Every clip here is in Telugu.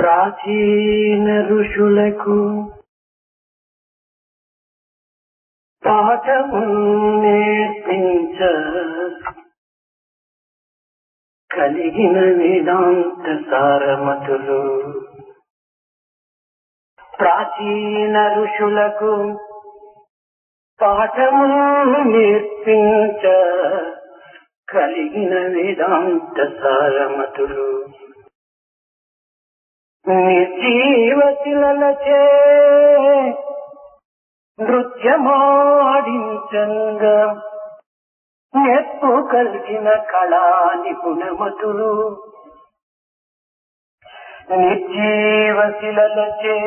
ప్రాచీన ఋషులకు పాఠము నేర్పించ కలిగిన వేదాంత సారమతులు. ప్రాచీన ఋషులకు పాఠము నేర్పించ కలిగిన వేదాంత సారమతులు. నిర్జీవశిలలచే నృత్యమాడించంగా నెప్పు కలిగిన కళా నిపుణమతులు. నిర్జీవశిలలచే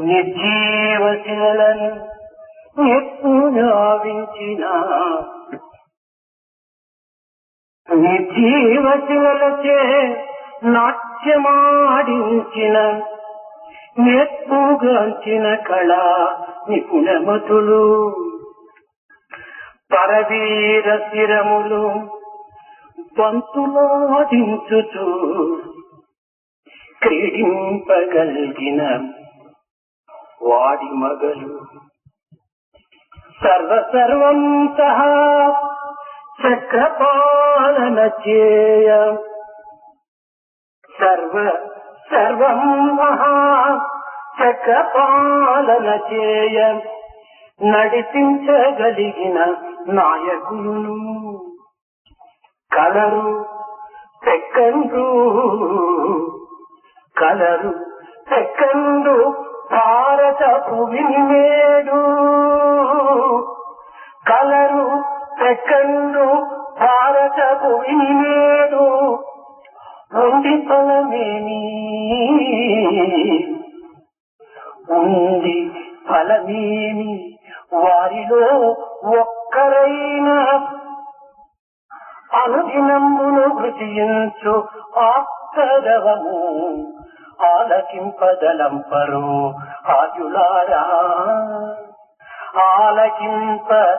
నిర్జీవశిలను నెప్పు గావించిన నిర్జీవశిలలచే నాట్యమాడించిన నెప్పుగాంచిన కళా నిపుణమతులు. పరవీర శిరములు బంతులాడించుచు క్రీడింపగలిగిన వాడి మగలు. సర్వం సహా చక్రపాలన చేయ సర్వం మహా చక్రపాలన చేయ నడిపించగలిగిన నాయకులు. కలరు సెకండు భారత భూమిని నేడు. కలరు సెకండు భారత భూమిని నేడు. ఉంది ఫలమేమి ఉంది ఫలమేమి వారిలో ఒక్కరైనా అనుదినమును భృజించు ఆప్తదవము ఆలకింపదలంపరు ఆయులారా.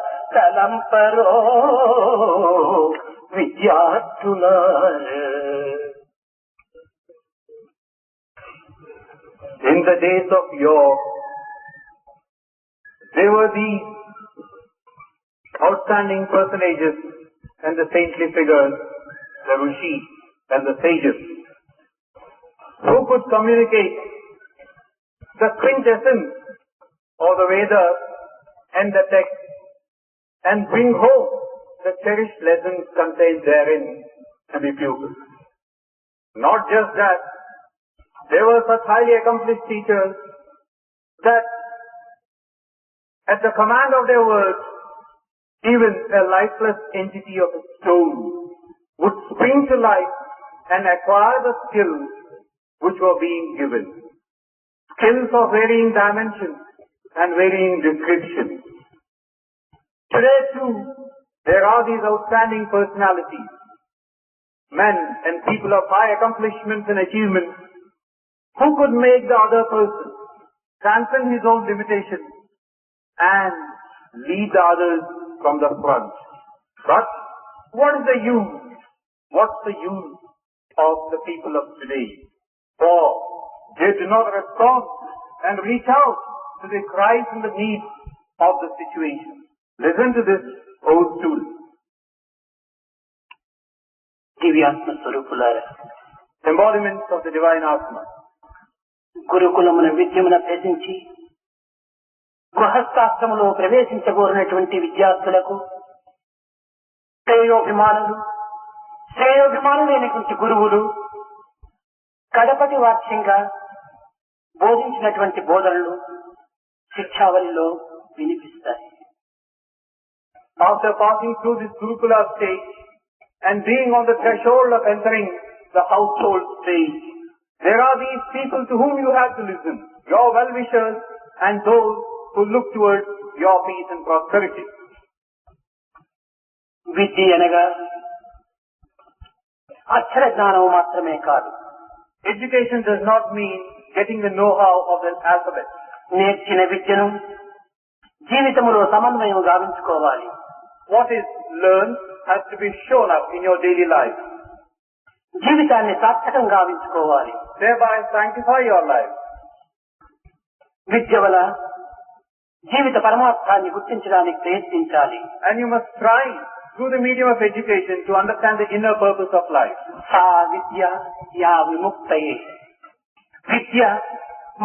ఆలకింపదలంపరో విద్యార్థులారా. In the days of yore, there were these outstanding personages and the saintly figures, the rishis and the sages, who could communicate the quintessence of the Vedas and the text and bring home the cherished lessons contained therein to be pupils. Not just that, they were such highly accomplished teachers that at the command of their words, even a lifeless entity of a stone would spring to life and acquire the skills which were being given. Skills of varying dimensions and varying descriptions. Today too, there are these outstanding personalities, men and people of high accomplishments and achievements, who could make the other person transcend his own limitations and lead the others from the front. But what is the use? What's the use of the people of today? For they do not respond and reach out to the cries and the needs of the situation. Listen to this, O students. దివ్యాత్మ స్వరూపులారా, Embodiments of the divine Atma. గురుకులమున విద్యమున అభ్యసించి గృహస్థాశ్రములో ప్రవేశించబోరినటువంటి విద్యార్థులకు శ్రేయోభిమానులైనటువంటి గురువులు కడపటి వాక్యంగా బోధించినటువంటి బోధనలు శిక్షావళిలో వినిపిస్తాయి. After passing through this Gurukula stage and being on the threshold of entering the household stage, there are these people to whom you have to listen, your well-wishers and those who look towards your peace and prosperity. విద్య అనగా అక్షర జ్ఞానం మాత్రమే కాదు. Education does not mean getting the know-how of the alphabet. నేర్చిన విద్యను జీవితంలో సమన్వయం గావించుకోవాలి. What is learned has to be shown up in your daily life. జీవితాన్ని సార్థకంగా గావించుకోవాలి. Thereby sanctify your life. విద్య వల్ల జీవిత పరమార్థాన్ని గుర్తించడానికి ప్రయత్నించాలి. And you must try through the medium of education to understand the inner purpose of life. సా విద్య యా విముక్తయే. విద్య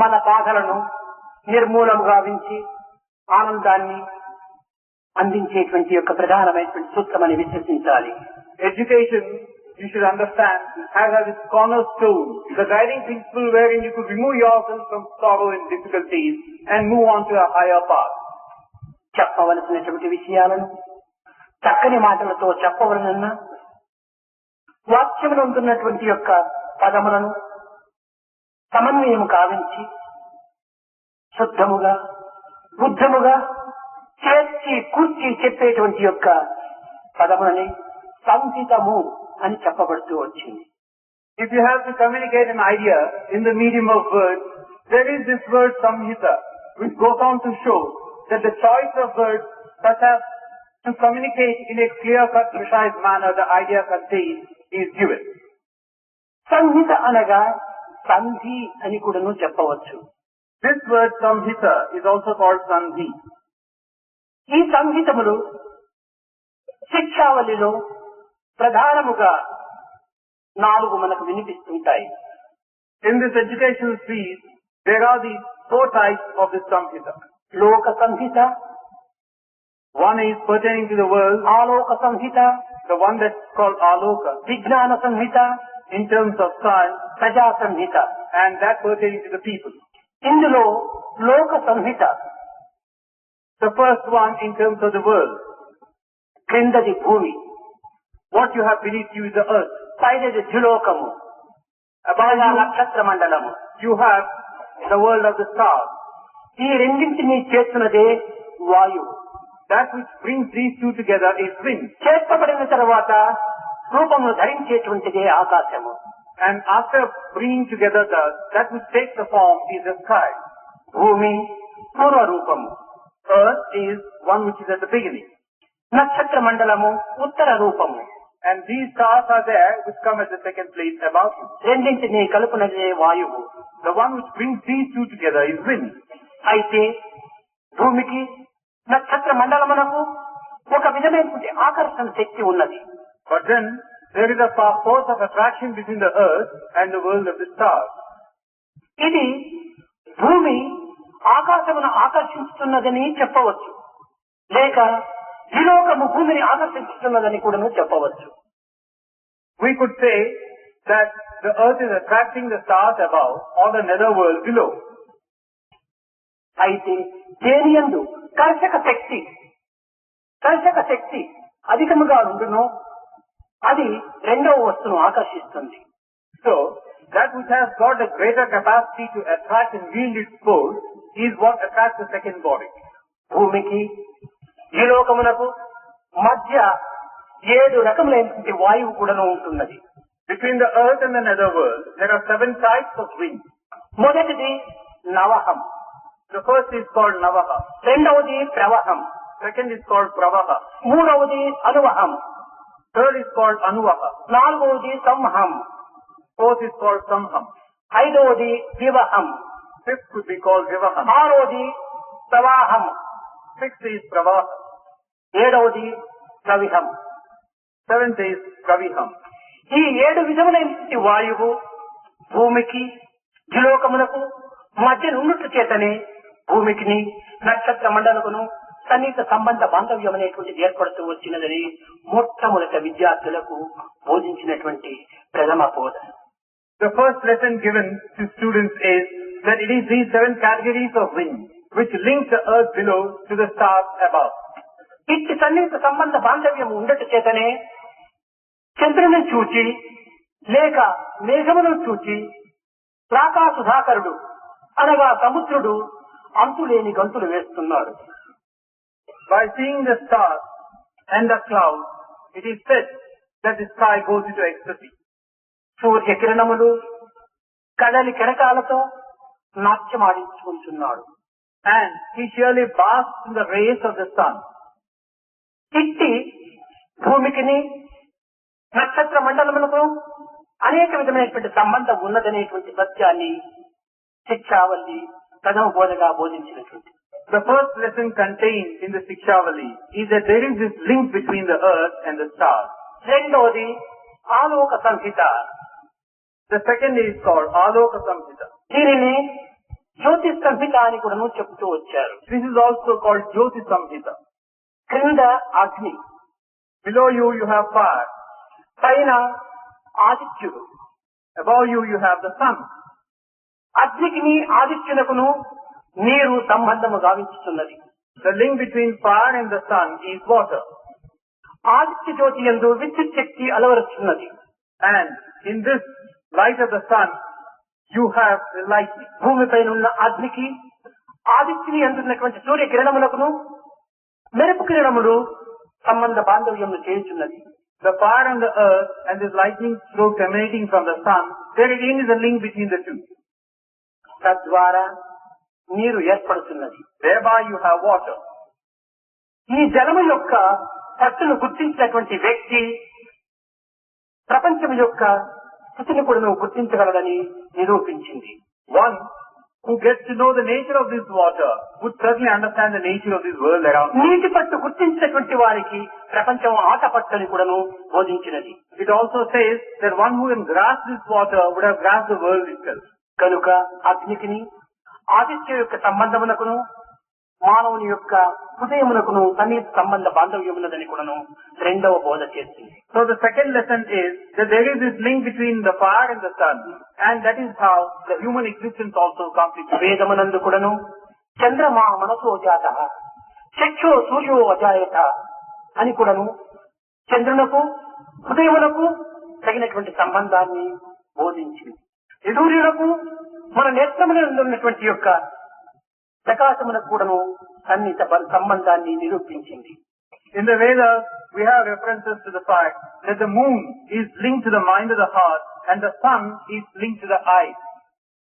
మన బాధలను నిర్మూలము గావించి ఆనందాన్ని అందించేటువంటి యొక్క ప్రధానమైనటువంటి సూత్రమని విశ్వసించాలి. Education, you should understand, has as its cornerstone the guiding principle wherein you could remove yourself from sorrow and difficulties and move on to a higher path. చెప్పవలసినటువంటి విషయాలను చక్కని మాటలతో చెప్పవలనన్నా వాక్యమునందున్నటువంటి యొక్క పదములను సమన్వయం కావించి శుద్ధముగా బుద్ధముగా చేర్చి కూర్చి చెప్పేటువంటి యొక్క పదములని సంహితము అని చెప్పబడుతూ వచ్చింది. If you have to communicate an idea in the medium of words, there is this word samhita, which goes on to show that the choice of words such as to communicate in a clear-cut, precise manner the idea contained is given. సంహిత అనగా సంధి అని కూడాను చెప్పవచ్చు. This word samhita is also called sandhi. ఈ సంహితములు శిక్షావళిలో ప్రధానముగా 4 మనకు వినిపిస్తుంటాయి. In this educational feast, there are these 4 types of this samhita. లోక సంహిత, One is pertaining to the world, ఆలోక Samhita, the one that's called aloka, విజ్ఞాన సంహిత, in terms of science, ప్రజా సంహిత. and that pertaining to the people. ఇందులో లోక సంహిత The first one in terms of the world. క్రిందది భూమి, What you have beneath you is the earth. పైనది ద్యులోకము, Above you, నక్షత్ర మండలము. you have the world of the stars. ఈ రెండింటినీ చేస్తున్నదే వాయువు. That which brings these two together is wind. చేర్చబడిన తర్వాత రూపమును ధరించేటువంటిదే ఆకాశము. And after bringing together that which takes the form is the sky. భూమి పూర్వ రూపము, Earth is one which is at the beginning. నక్షత్ర మండలము ఉత్తర రూపము. And these stars are there which come at the second place above you. రెండింటినీ కలుపునదే వాయువు. The one which brings these two together is wind. అయితే భూమికి నక్షత్ర మండలమునకు ఒక విధమైనటువంటి ఆకర్షణ శక్తి ఉన్నది. But then there is a force of attraction between the earth and the world of the stars. ఇది భూమి ఆకాశమును ఆకర్షిస్తున్నదని చెప్పవచ్చు, లేక ద్విలోకము భూమిని ఆకర్షిస్తున్నదని కూడా చెప్పవచ్చు. We could say that the earth is attracting the stars above or the nether world below. అయితే దేనియందు కర్షక శక్తి అధికముగా ఉండునో అది రెండవ వస్తువును ఆకర్షిస్తుంది. So, that which has got a greater capacity to attract and wield its force is what attracts the second body. భూమికి ద్విలోకమునకు మధ్య 7 రకములైనటువంటి వాయువు కూడా ఉంటున్నది. Between the earth and the nether world, there are 7 types of wind. మొదటిది నవహం, The first is called navaha. రెండవది ప్రవహం, Second is called pravaha. మూడవది అనువహం, Third is called anuvaha. నాలుగవది సంహం, Fourth is called samham. ఐదవది వివహం, Fifth could be called vivaham. ఆరవది ప్రవాహం, Sixth is pravaha. ఏడవది ప్రవిహం. Seventh is praviham. ఈ 7 విధములైనటువంటి వాయువు భూమికి ద్విలోకమునకు మధ్య నుండుట చేతనే భూమికిని నక్షత్ర మండలకును సన్నిహిత సంబంధ బాంధవ్యం అనేటువంటిది ఏర్పడుతూ వచ్చినదని మొట్టమొదట విద్యార్థులకు బోధించినటువంటి ప్రథమ బోధ. The first lesson given to students is that it is these 7 categories of wind which link the earth below to the stars above. ఇట్టి సన్నిహిత సంబంధ బాంధవ్యం ఉండట చేతనే చంద్రుని చూచి లేక మేఘమును చూచి రాకా సుధాకరుడు అనగా సముద్రుడు అంతులేని గంతులు వేస్తున్నాడు. By seeing the stars and the clouds, it is said that the sky goes into ecstasy. సూర్య కిరణములు కడలి కెరటాలతో నాట్యమాడించుకుంటున్నాడు. And he surely basks in the rays of the sun. ఇట్టి భూమికిని నక్షత్ర మండలములకు అనేక విధమైనటువంటి సంబంధం ఉన్నదనేటువంటి సత్యాన్ని శిక్షావల్లి ప్రథమ బోధగా బోధించినటువంటి. The first lesson contained in the Shikshavali is that there is this link between the earth and the stars. రెండోది ఆలోక సంహిత. The second is called Aloka Samhita. దీనిని జ్యోతి సంహిత అని కూడా చెబుతూ వచ్చారు. This is also called Jyoti Samhita. క్రింద అగ్ని, Below you, you have fire. పైన ఆదిత్యుడు. Above you, you have the sun. అగ్నికిని ఆదిత్యునకును నీరు సంబంధము గావించుతున్నది. The link between fire and the sun is water. Aditya జ్యోతి యందు విద్యుత్ శక్తి అలవరుస్తున్నది. And in this light of the sun, you have the lightning. భూమిపైన ఉన్న అగ్నికి ఆదిత్యుని అందున్నటువంటి సూర్య కిరణములకును మెరుపు కిరణములు సంబంధ బాంధవ్యములు చేయుచున్నది. The fire on the earth and this lightning stroke emanating from the sun, there again is a link between the two. తద్వారా నీరు ఏర్పడుతున్నది. Thereby you have water. ఈ జలము యొక్క పట్టును గుర్తించినటువంటి వ్యక్తి ప్రపంచం యొక్క స్థితిని కూడా గుర్తించగలడని నిరూపించింది. One who gets to know the nature of this water would certainly understand the nature of this world around him. నీటి పట్టు గుర్తించినటువంటి వారికి ప్రపంచం ఆట పట్టని కూడాను బోధించినది. It also says that one who can grasp this water would have grasped the world itself. కనుక అగ్నికిని ఆదిత్య యొక్క సంబంధమునకును మానవుని యొక్క హృదయమునకును సన్నిహిత సంబంధ బాంధవ్యమున్నదని కూడాను రెండవ బోధ చేసింది. So the second lesson is that there is this link between the fire and the sun, and that is how the human existence also comes into. వేదమునందు కూడాను చంద్రమా మనసో జాత చక్షో సూర్యో అజాయత అని కూడాను చంద్రునకు హృదయమునకు తగినటువంటి సంబంధాన్ని బోధించింది. సూర్యులకు మన నేత్రమునందు ఉన్నటువంటి యొక్క ప్రకాశమునకు కూడాను సన్నిహిత సంబంధాన్ని నిరూపించింది. In the Vedas, we have references to the fact that the moon is linked to the mind of the heart and the sun is linked to the eyes.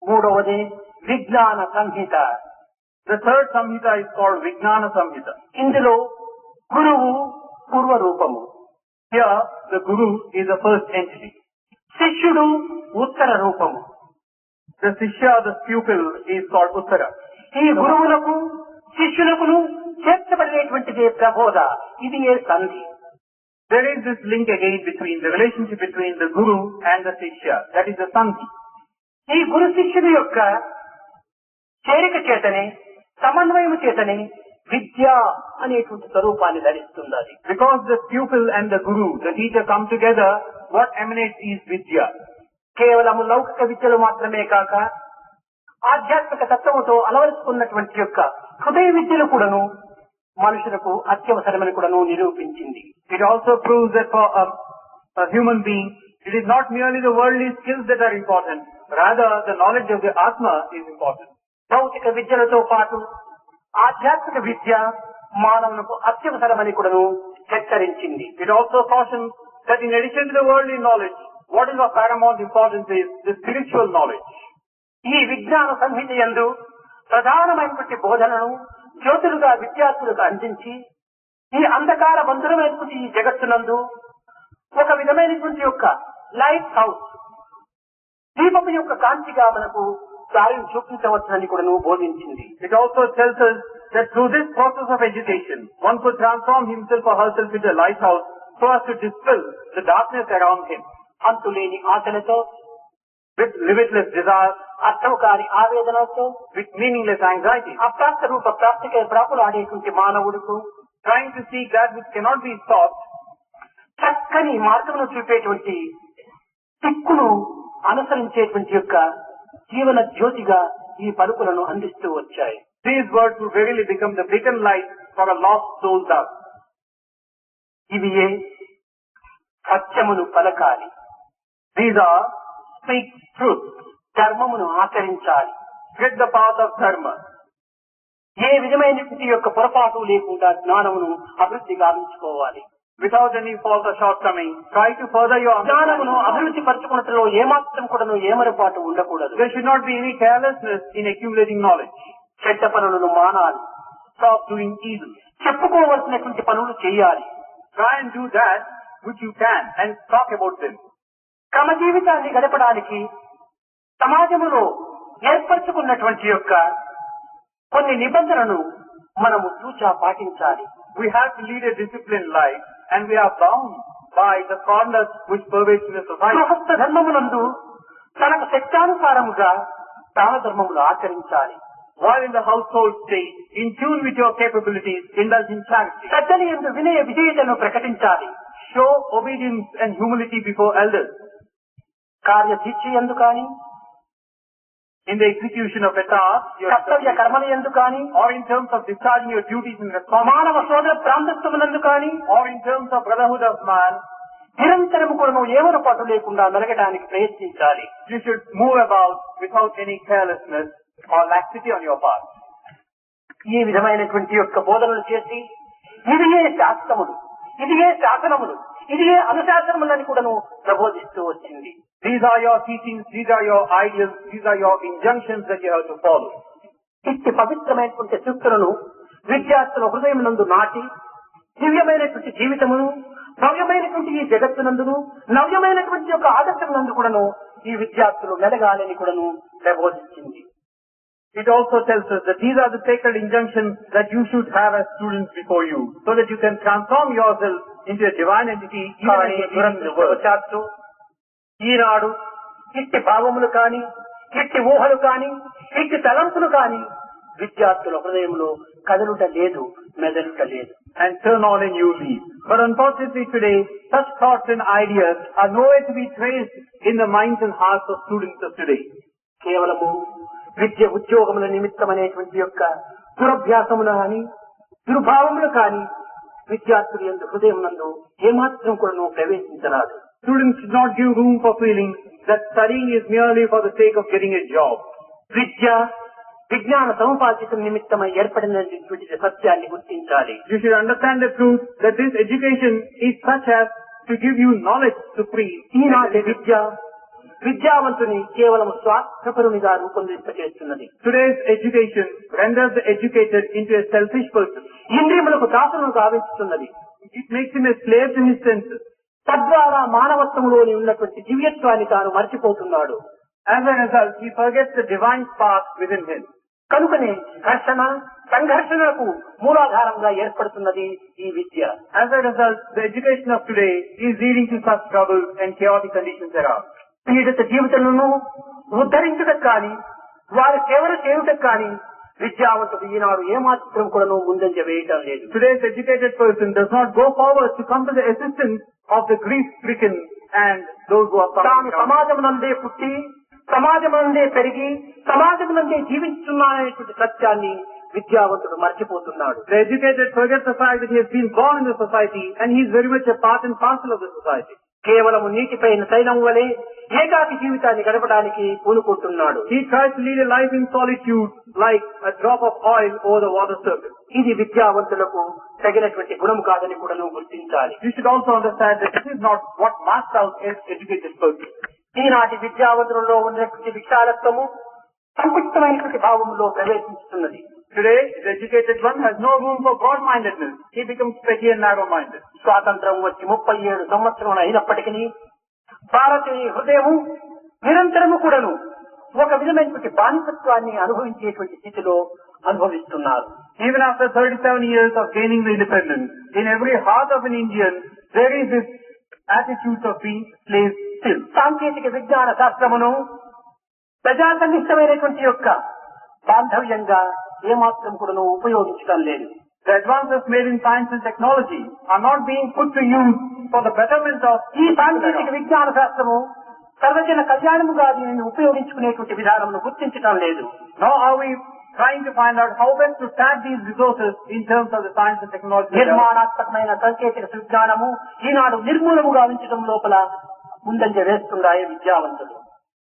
మూడవది విజ్ఞాన సంహిత. The third Samhita is called Vijnana Samhita. ఇందులో గురువు పూర్వ రూపము. Here, the Guru is the first entity. శిష్యుడు ఉత్తర రూపము. The Shishya, the pupil, is called Uttara. ఈ గురువులకు శిష్యులకును చేర్చబడినటువంటిదే ప్రబోధ. ఇది ఏ సంధి. There is this link again between the relationship between the Guru and the Shishya. That is the Sandhi. ఈ గురు శిష్యుడి యొక్క చేరిక చేతనే సమన్వయము చేతనే విద్య అనేటువంటి స్వరూపాన్ని ధరిస్తున్నది. Because the pupil and the Guru, the teacher, come together, what emanates is Vidya. కేవలము లౌకిక విద్యలు మాత్రమే కాక ఆధ్యాత్మిక తత్వముతో అలవరుచుకున్నటువంటి యొక్క హృదయ విద్యలు కూడాను మనుషులకు అత్యవసరమని కూడాను నిరూపించింది. It also proves that for a human being, it is not merely the worldly skills that are important, rather the knowledge of the Atma is important. భౌతిక విద్యలతో పాటు ఆధ్యాత్మిక విద్య మానవులకు అత్యవసరమని కూడాను హెచ్చరించింది. It also cautions that in addition to the worldly knowledge, what is of paramount importance is the spiritual knowledge. ఈ విజ్ఞాన సంహిత యందు ప్రధానమైనటువంటి బోధనను జ్యోతులుగా విద్యార్థులకు అందించి ఈ అంధకార బంధురమైనటువంటి ఈ జగత్తునందు ఒక విధమైనటువంటి యొక్క లైట్ హౌస్ దీపపు యొక్క కాంతిగా మనకు దారిని చూపించవచ్చునని కూడా బోధించింది. It also tells us that through this process of education, one could transform himself or herself into a lighthouse so as to dispel the darkness around him. అంతులేని ఆశలతో, with limitless desires, అర్థం కాని ఆవేదనతో, with meaningless anxiety, అప్రాప్త Roopa ప్రాప్తికై ప్రాకులాడేటువంటి మానవుడుకు trying to seek that which cannot be sought, చక్కని మార్గమును చూపేటువంటి దిక్కును అనుసరించేటువంటి యొక్క జీవన జ్యోతిగా ఈ పలుకులను అందిస్తూ వచ్చాయి. These words will verily become the beacon light for a lost soul thus. ఇవి సత్యమును పలకాలి. These are speak truth. ధర్మమును ఆచరించాలి. Tread the path of dharma. ఏ విధమైనటువంటి యొక్క పొరపాటు లేకుండా జ్ఞానమును అభివృద్ధి గావించుకోవాలి. Without any fault or shortcoming, try to further your జ్ఞానమును అభివృద్ధి పరచుకున్నట్లో ఏమాత్రం కూడాను ఏమరపాటు ఉండకూడదు. There should not be any carelessness in accumulating knowledge. చెడ్డ పనులను మానాలి. Stop doing evil. చెప్పుకోవలసినటువంటి పనులు చేయాలి. Try and do that which you can and talk about them. క్రమ జీవితాన్ని గడపడానికి సమాజంలో ఏర్పరచుకున్నటువంటి యొక్క కొన్ని నిబంధనలను మనము తూచా పాటించాలి. We have to lead a disciplined life and we are bound by the conduct which pervades in the society. గృహస్థ ధర్మమునందు తనకు శక్తానుసారముగా దాన ధర్మములు ఆచరించాలి. While in the household state, in tune with your capabilities, indulge in charity. పెద్దల యందు వినయ విధేయతను ప్రకటించాలి. Show obedience and humility before elders. కార్యదీక్ష యందు కాని, In the execution of a task, కర్తవ్య కర్మల యందు కాని, or in terms of discharging your duties and responsibilities, మానవ సోదర ప్రాంతత్వమునందు కాని, or in terms of brotherhood of man, నిరంతరము కూడా ఏమరపాటు లేకుండా మెలగడానికి ప్రయత్నించాలి. you should move about without any carelessness or laxity on your part. ఈ విధమైనటువంటి యొక్క బోధనలు చేసి ఇదియే శాస్త్రములు, ఇదియే శాసనములు, ఇదియే అనుశాసనములని కూడాను ప్రబోధిస్తూ వచ్చింది. These are your teachings, these are your ideals, these are your injunctions that you have to follow. ఇట్టి పవిత్రమైనటువంటి సూక్తులను విద్యార్థుల హృదయం నందు నాటి దివ్యమైనటువంటి జీవితమును, భవ్యమైనటువంటి ఈ జగత్తునందును, నవ్యమైనటువంటి యొక్క ఆదర్శం నందు కూడాను ఈ విద్యార్థులు మెలగాలని కూడాను ప్రబోధించింది. It also tells us that these are the sacred injunctions that you should have as students before you, so that you can transform yourself into a divine entity even as you live in the world. ఈనాడు ఇట్టి భావములు కాని, ఇట్టి ఊహలు కాని, ఇట్టి తలంపులు కాని విద్యార్థుల హృదయంలో కదలుట లేదు, మెదలుట లేదు. And turn on and you leave. But unfortunately today, such thoughts and ideas are nowhere to be traced in the minds and hearts of students of today. కేవలము విద్య ఉద్యోగముల నిమిత్తం అనేటువంటి యొక్క దురభ్యాసములు కానీ, దుర్భావములు కానీ విద్యార్థుల యందు హృదయం నందు ఏమాత్రం కూడా ప్రవేశించరాదు. Students should not give room for feeling that studying is merely for the sake of getting a job. విద్య విజ్ఞాన సముపార్జితం నిమిత్తమై ఏర్పడినటువంటి సత్యాన్ని గుర్తించాలి. You should understand the truth that this education is such as to give you knowledge to free. ఈనాటి విద్య విద్యావంతుని కేవలం స్వార్థపరునిగా రూపొందింపచేస్తున్నది. Today's education renders the educated into a selfish person. ఇంద్రియములకు దాసులను గావించుతున్నది. It makes him a slave to his senses. తద్వారా మానవత్వంలోని ఉన్నటువంటి దివ్యత్వాన్ని తాను మర్చిపోతున్నాడు. As a result, he forgets the divine spark within him. కనుకనే ఘర్షణ, సంఘర్షణకు మూలాధారంగా ఏర్పడుతున్నది ఈ విద్య. As a result, the education of today is leading to such troubles and chaotic conditions thereof. పీడిత జీవితాలను ఉద్ధరించటకు కానీ, వారి సేవలు చేయుటకు కానీ విద్యావంతుడు ఈనాడు ఏమాత్రం కూడా ముందంజ వేయటం లేదు. Today's educated person does not go forward to come to the assistance of the grief-stricken and those who are తాను సమాజం నందే పుట్టి, సమాజం నందే పెరిగి, సమాజం నందే జీవిస్తున్నాననేటువంటి సత్యాన్ని విద్యావంతుడు మర్చిపోతున్నాడు. The educated forgets the fact that he has been born in the society and he is very much a part and parcel of the society. కేవలం నీటిపైన తైలం వలె ఏకాకి జీవితాన్ని గడపడానికి పూనుకుంటున్నాడు. He tries to lead a life in solitude like a drop of oil over the water surface. ఇది విద్యావంతులకు తగినటువంటి గుణం కాదని కూడా నువ్వు గుర్తించాలి. You should also understand that this is not what marks out an educated person. ఈనాటి విద్యావంతులలో ఉన్నటువంటి విశాలత్వము సంకుచితమైనటువంటి భావంలో ప్రవేశిస్తున్నది. Today, the educated one has no room for broad-mindedness. He becomes petty and narrow-minded. స్వాతంత్రం వచ్చి 37 సంవత్సరములు అయినప్పటికీ భారతీయ హృదయము నిరంతరము కూడాను ఒక విధమైనటువంటి బానిసత్వాన్ని అనుభవించేటువంటి స్థితిలో అనుభవిస్తున్నారు. Even after 37 years of gaining the independence, in every heart of an Indian, there is this attitude of being slaves still. సాంకేతిక విజ్ఞాన శాస్త్రమును ప్రజాసన్నిష్టమైనటువంటి యొక్క బాంధవ్యంగా ఏమాత్రం కూడా ఉపయోగించడం లేదు. The advances made in science and technology are not being put to use for the betterment of ఈ సాంకేతిక విజ్ఞాన శాస్త్రము సర్వజన కళ్యాణముగా దీనిని ఉపయోగించుకునేటువంటి విధానమును గుర్తించడం లేదు. Nor are we trying to find out how best to tap these resources in terms of the science and technology. నిర్మాణాత్మకమైన సాంకేతిక విజ్ఞానము ఈనాడు నిర్మూలముగా ఉంచడం లోపల ముందంజ వేస్తున్నాయి విద్యావంతులు.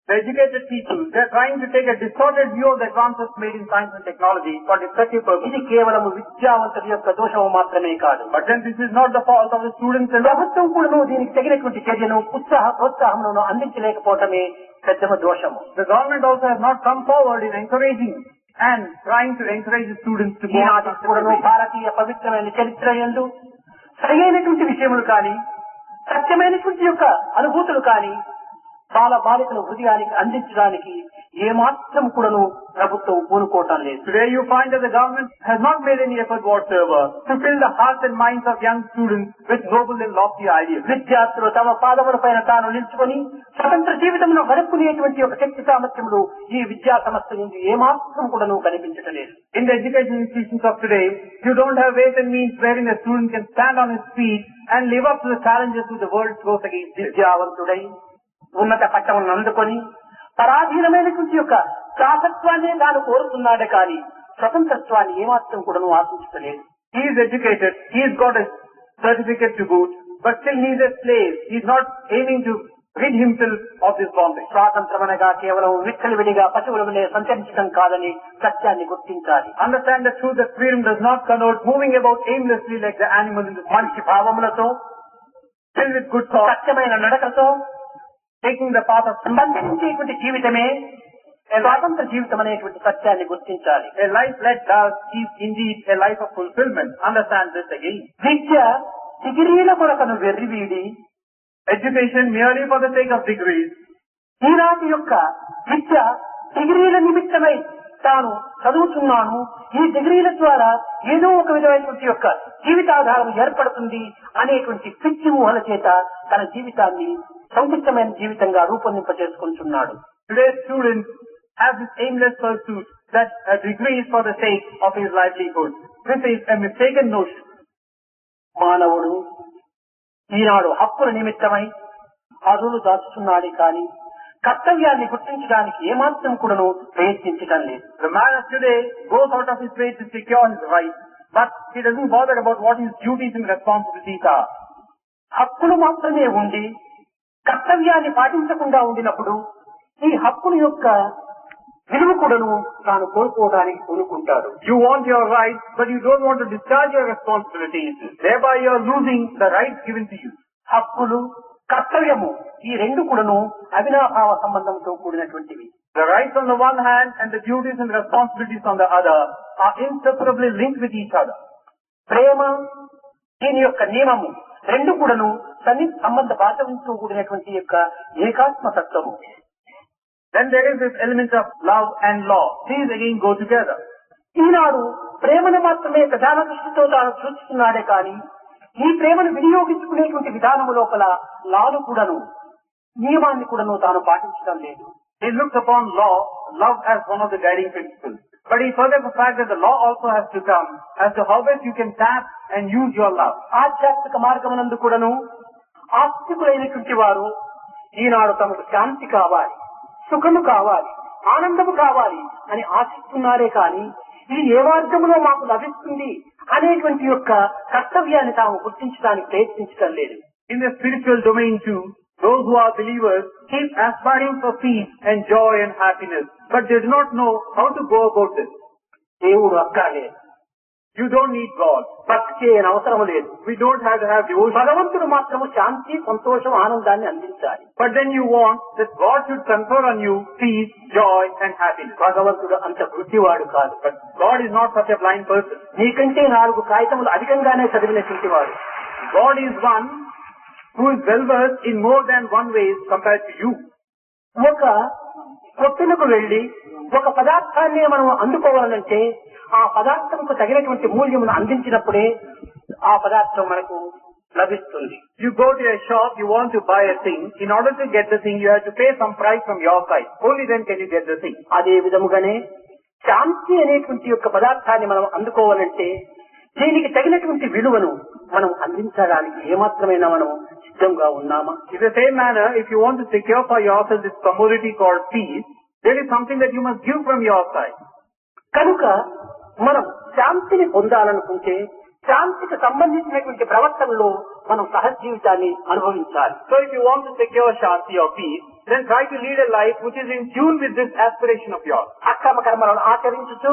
The educated people, they are trying to take a distorted view of the advances made in science and technology for destructive purposes. ఇది కేవలం విద్యావంతుల యొక్క దోషము మాత్రమే కాదు. But then this is not the fault of the students and ప్రభుత్వం కూడా దీనికి తగినటువంటి చర్యను ప్రోత్సాహములను అందించలేకపోవటమే పెద్దమ దోషము. The government also has not come forward in encouraging and trying to encourage the students to go on such a way. భారతీయ పవిత్రమైన చరిత్ర యందు సరైనటువంటి విషయములు కానీ, సత్యమైనటువంటి యొక్క అనుభూతులు కానీ బాల బాలికల హృదయానికి అందించడానికి ఏమాత్రం కూడాను ప్రభుత్వం పూనుకోవటం లేదు. Today you find that the government has not made any effort whatsoever to fill the hearts and minds of young students with noble and lofty ideas. విద్యార్థులు తమ పాదముల పైన తాను నిలుచుకొని స్వతంత్ర జీవితంలో గడుపుకునేటువంటి ఒక శక్తి సామర్థ్యములు ఈ విద్యా సంస్థ నుండి ఏమాత్రం కూడాను కనిపించటం లేదు. In the education institutions of today, you don't have ways and means wherein a student can stand on his feet and live up to the challenges which the world throws against him. విద్యావంతుడై ఉన్నత పట్టములను అందుకొని పరాధీనమైనటువంటి యొక్క శాసత్వాన్ని తాను కోరుతున్నాడే కానీ స్వతంత్రత్వాన్ని ఏమాత్రం కూడాను ఆశించలేదు. He is educated, he has got a certificate to boot, but still he is a slave. He is not aiming to rid himself of this bondage. స్వాతంత్రమనగా కేవలం విచ్చలవిడిగా పశువులనే సంచరించడం కాదని సత్యాన్ని గుర్తించాలి. Understand the truth that freedom does not connote moving about aimlessly like the animal in the street. మంచి భావములతో Filled with good thoughts, సత్యమైన నడకతో taking the path of సంబంధించేటువంటి జీవితమే స్వాతంత్ర జీవితం అనేటువంటి సత్యాన్ని గుర్తించాలి. a life led thus is indeed a life of fulfillment. Understand this again. విద్య డిగ్రీల కొరకను వెర్రివీడి Education merely for the sake of degrees. ఈనాటి యొక్క విద్య డిగ్రీల నిమిత్తమై తాను చదువుతున్నాను, ఈ డిగ్రీల ద్వారా ఏదో ఒక విధమైనటువంటి యొక్క జీవితాధారం ఏర్పడుతుంది అనేటువంటి పిచ్చి ఊహల చేత తన జీవితాన్ని సంకుచితమైన జీవితంగా రూపొందింపజేసుకుంటున్నాడు. Today's students have this aimless pursuit that a degree is for the sake of his livelihood. This is a mistaken notion. మానవుడు ఈనాడు హక్కుల నిమిత్తమై అదులు దాచుతున్నాడే కానీ కర్తవ్యాన్ని గుర్తించడానికి ఏమాత్రం కూడాను ప్రయత్నించడం లేదు. The man of today goes out of his way to secure his rights, but he doesn't bother about what his duties and responsibilities are. హక్కులు మాత్రమే ఉండి కర్తవ్యాన్ని పాటించకుండా ఉండినప్పుడు ఈ హక్కుల యొక్క విలువ కూడాను తాను కోల్పోవడానికి కోరుకుంటాడు. You want your rights, but you don't want to discharge your responsibilities. Thereby you are losing the rights given to you. హక్కులు కర్తవ్యము ఈ రెండు కూడాను అవినాభావ సంబంధంతో కూడినటువంటివి. The rights on the one hand and the duties and responsibilities on the other are inseparably linked with each other. ప్రేమ దీని యొక్క నియమము రెండు కూడాను సన్నిహిత సంబంధ బాధ్యతతో కూడినటువంటి యొక్క ఏకాత్మ తత్వము. Then there is this element of love and law. These again go together. ఈనాడు ప్రేమను మాత్రమే ప్రధాన దృష్టితో తాను సూచిస్తున్నాడే కానీ ఈ ప్రేమను వినియోగించుకునేటువంటి విధానము లోపల లాను కూడాను నియమాన్ని కూడాను తాను పాటించడం లేదు. He looks upon love as one of the guiding principles. But he forgets the fact that the law also has to come as to how best you can tap and use your love. ఆధ్యాత్మిక మార్గమునందు కూడాను ఆస్తికులైనటువంటి వారు ఈనాడు తమకు శాంతి కావాలి, సుఖము కావాలి, ఆనందము కావాలి అని ఆశిస్తున్నారే కానీ ఇది ఏ మార్గంలో మాకు లభిస్తుంది అనేటువంటి యొక్క కర్తవ్యాన్ని తాము గుర్తించడానికి ప్రయత్నించడం లేదు. In the spiritual domain too, those who are believers keep aspiring for peace and joy and happiness, but they do not know how to go about this. దేవుడు అక్కర్లేదు, You don't need God. భక్తి చేయని అవసరం లేదు. We don't have to have devotion. భగవంతుడు మాత్రము శాంతి, సంతోషం, ఆనందాన్ని అందించాలి. But then you want that God should confer on you peace, joy and happiness. భగవంతుడు అంత బుద్ధివాడు కాదు. But God is not such a blind person. నీకంటే 4 కాగితములు అధికంగానే చదివినటువంటి వాడు. God is one who is well versed in more than one ways compared to you. ఒక కొట్టునకు వెళ్లి ఒక పదార్థాన్ని మనం అందుకోవాలంటే ఆ పదార్థంకు తగినటువంటి మూల్యమును అందించినప్పుడే ఆ పదార్థం మనకు లభిస్తుంది. You go to a shop, you want to buy a thing. In order to get the thing, you have to pay some price from your side. Only then can you get the thing. అదే విధముగానే శాంతి అనేటువంటి యొక్క పదార్థాన్ని మనం అందుకోవాలంటే దీనికి తగినటువంటి విలువను మనం అందించడానికి ఏమాత్రమైనా మనం సిద్ధంగా ఉన్నామా? In the same manner, if you want to secure for yourself this commodity called peace, there is something that you must give from your side. కనుక మనం శాంతిని పొందాలనుకుంటే శాంతికి సంబంధించినటువంటి ప్రవర్తనలో మనం సహజ జీవితాన్ని అనుభవించాలి. So if you want to secure shanti or peace, then try to lead a life which is in tune with this aspiration of yours. అక్రమ కర్మలను ఆచరించుచు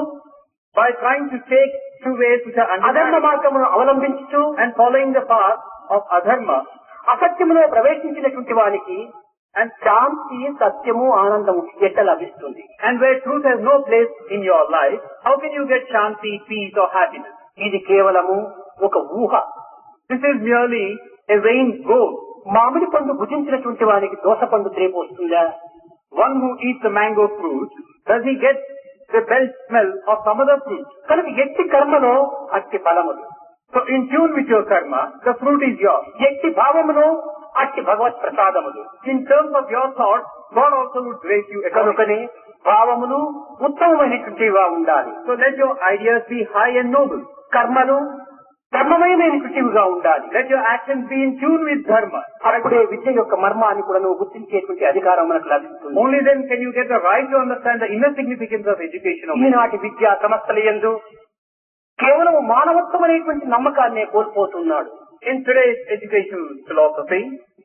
By trying to take two ways which are అధర్మ undeniable మార్గమును అవలంబించుచు and following the path of adharma, అసత్యములో ప్రవేశించినటువంటి వానికి and శాంతి, సత్యము, ఆనందము ఎట్ట లభిస్తుంది? and where truth has no place in your life, how can you get shanti, peace or happiness? ఇది కేవలము ఒక ఊహ. This is merely a vain goal. మామిడి పండు భుజించినటువంటి వారికి దోస పండు రేపు వస్తుందా? One who eats the mango fruit, does he get the belt smell of some other fruit? కనుక ఎట్టి కర్మలో అట్టి ఫలములు. So in tune with your karma, the fruit is yours. ఎట్టి భావమును అట్టి భగవత్ ప్రసాదములు. In terms of your thoughts, God also would grace you accordingly. కనుకనే భావములు ఉత్తమమైనటువంటివిగా ఉండాలి. So let your ideas be high and noble. కర్మలు ధర్మమైనటువంటివిగా ఉండాలి. Let your actions be in tune with dharma. అప్పుడే విద్య యొక్క మర్మాన్ని కూడా నువ్వు గుర్తించేటువంటి అధికారం మనకు లభిస్తుంది. Only then can you get the right to understand the inner significance of education. ఈనాటి విద్యా సంస్థల యందు కేవలం మానవత్వం అనేటువంటి నమ్మకాన్నే కోల్పోతున్నాడు. In today's educational philosophy,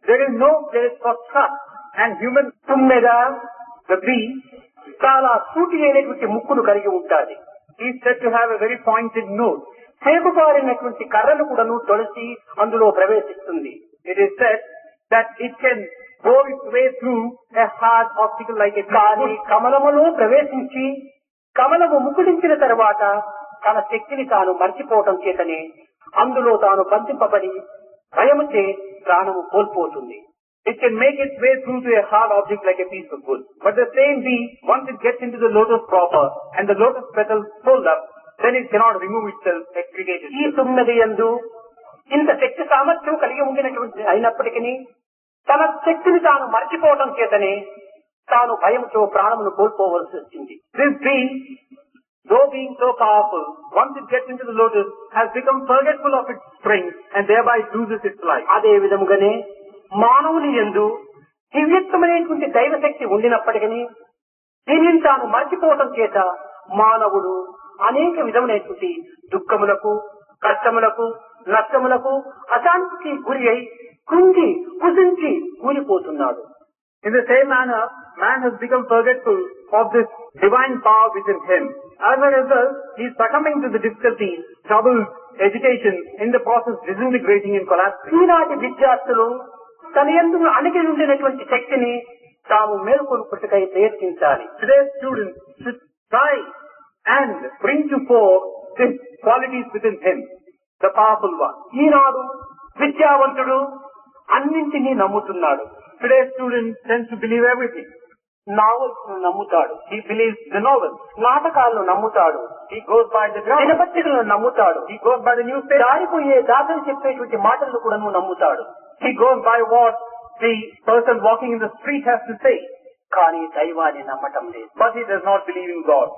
there is no place for trust and human. తుమ్మెద The bee చాలా సూటి అయినటువంటి ముక్కును కలిగి ఉంటాది. is said to have a very pointed nose. సేపుబారినటువంటి కర్రను కూడాను తొలసి అందులో ప్రవేశిస్తుంది. It is said that it can go its way through a hard obstacle like a కానీ కమలములో ప్రవేశించి కమలము ముకుడించిన తర్వాత తన శక్తిని తాను మర్చిపోవటం చేతనే అందులో తాను బంధింపబడి భయముచే ప్రాణము కోల్పోతుంది. It can make its way through to a hard object like a piece of wood. But the same bee, once it gets into the lotus proper and the lotus petals fold up, then it cannot remove itself, extricate ఈ itself. తుమ్మెద యందు ఇంత శక్తి సామర్థ్యం కలిగి ఉండినటువంటి అయినప్పటికీ తన శక్తిని తాను మర్చిపోవటం చేతనే తాను భయంతో ప్రాణమును కోల్పోవలసి వచ్చింది. This bee, though being so powerful, once it gets into the lotus, has become forgetful of its strength and thereby loses its life. అదే విధముగానే మానవుని యందు దివ్యత్వమైనటువంటి దైవశక్తి ఉండినప్పటికీ దీనిని తాను మర్చిపోవటం చేత మానవుడు అనేక విధములైనటువంటి దుఃఖములకు, కష్టములకు, నష్టములకు, అశాంతికి గురి అయి కృంగి కుసించి కూలిపోతున్నాడు. In the same manner, man has become forgetful of this divine power within him. As a result, he is succumbing to the difficulties, troubles, agitation, in the process disintegrating and collapsing. ఈనాటి విద్యార్థులు తన యందు అణిగి ఉండినటువంటి శక్తిని తాము మేల్కొల్పుటకై ప్రయత్నించాలి. Today's students should try and bring to fore these qualities within him, the powerful one. ఈనాడు విద్యావంతుడు అన్నింటినీ నమ్ముతున్నాడు. Today's student tends to believe everything. Novels నమ్ముతాడు, He believes the novels. నాటకాలను నమ్ముతాడు, He goes by the drama. దినపత్రికలను నమ్ముతాడు, He goes by the newspaper. దారిపోయే దాతలు చెప్పేటువంటి మాటలను కూడా నమ్ముతాడు. He goes by what the person walking in the street has to say. కానీ దైవాన్ని నమ్మటం లేదు, But he does not believe in God.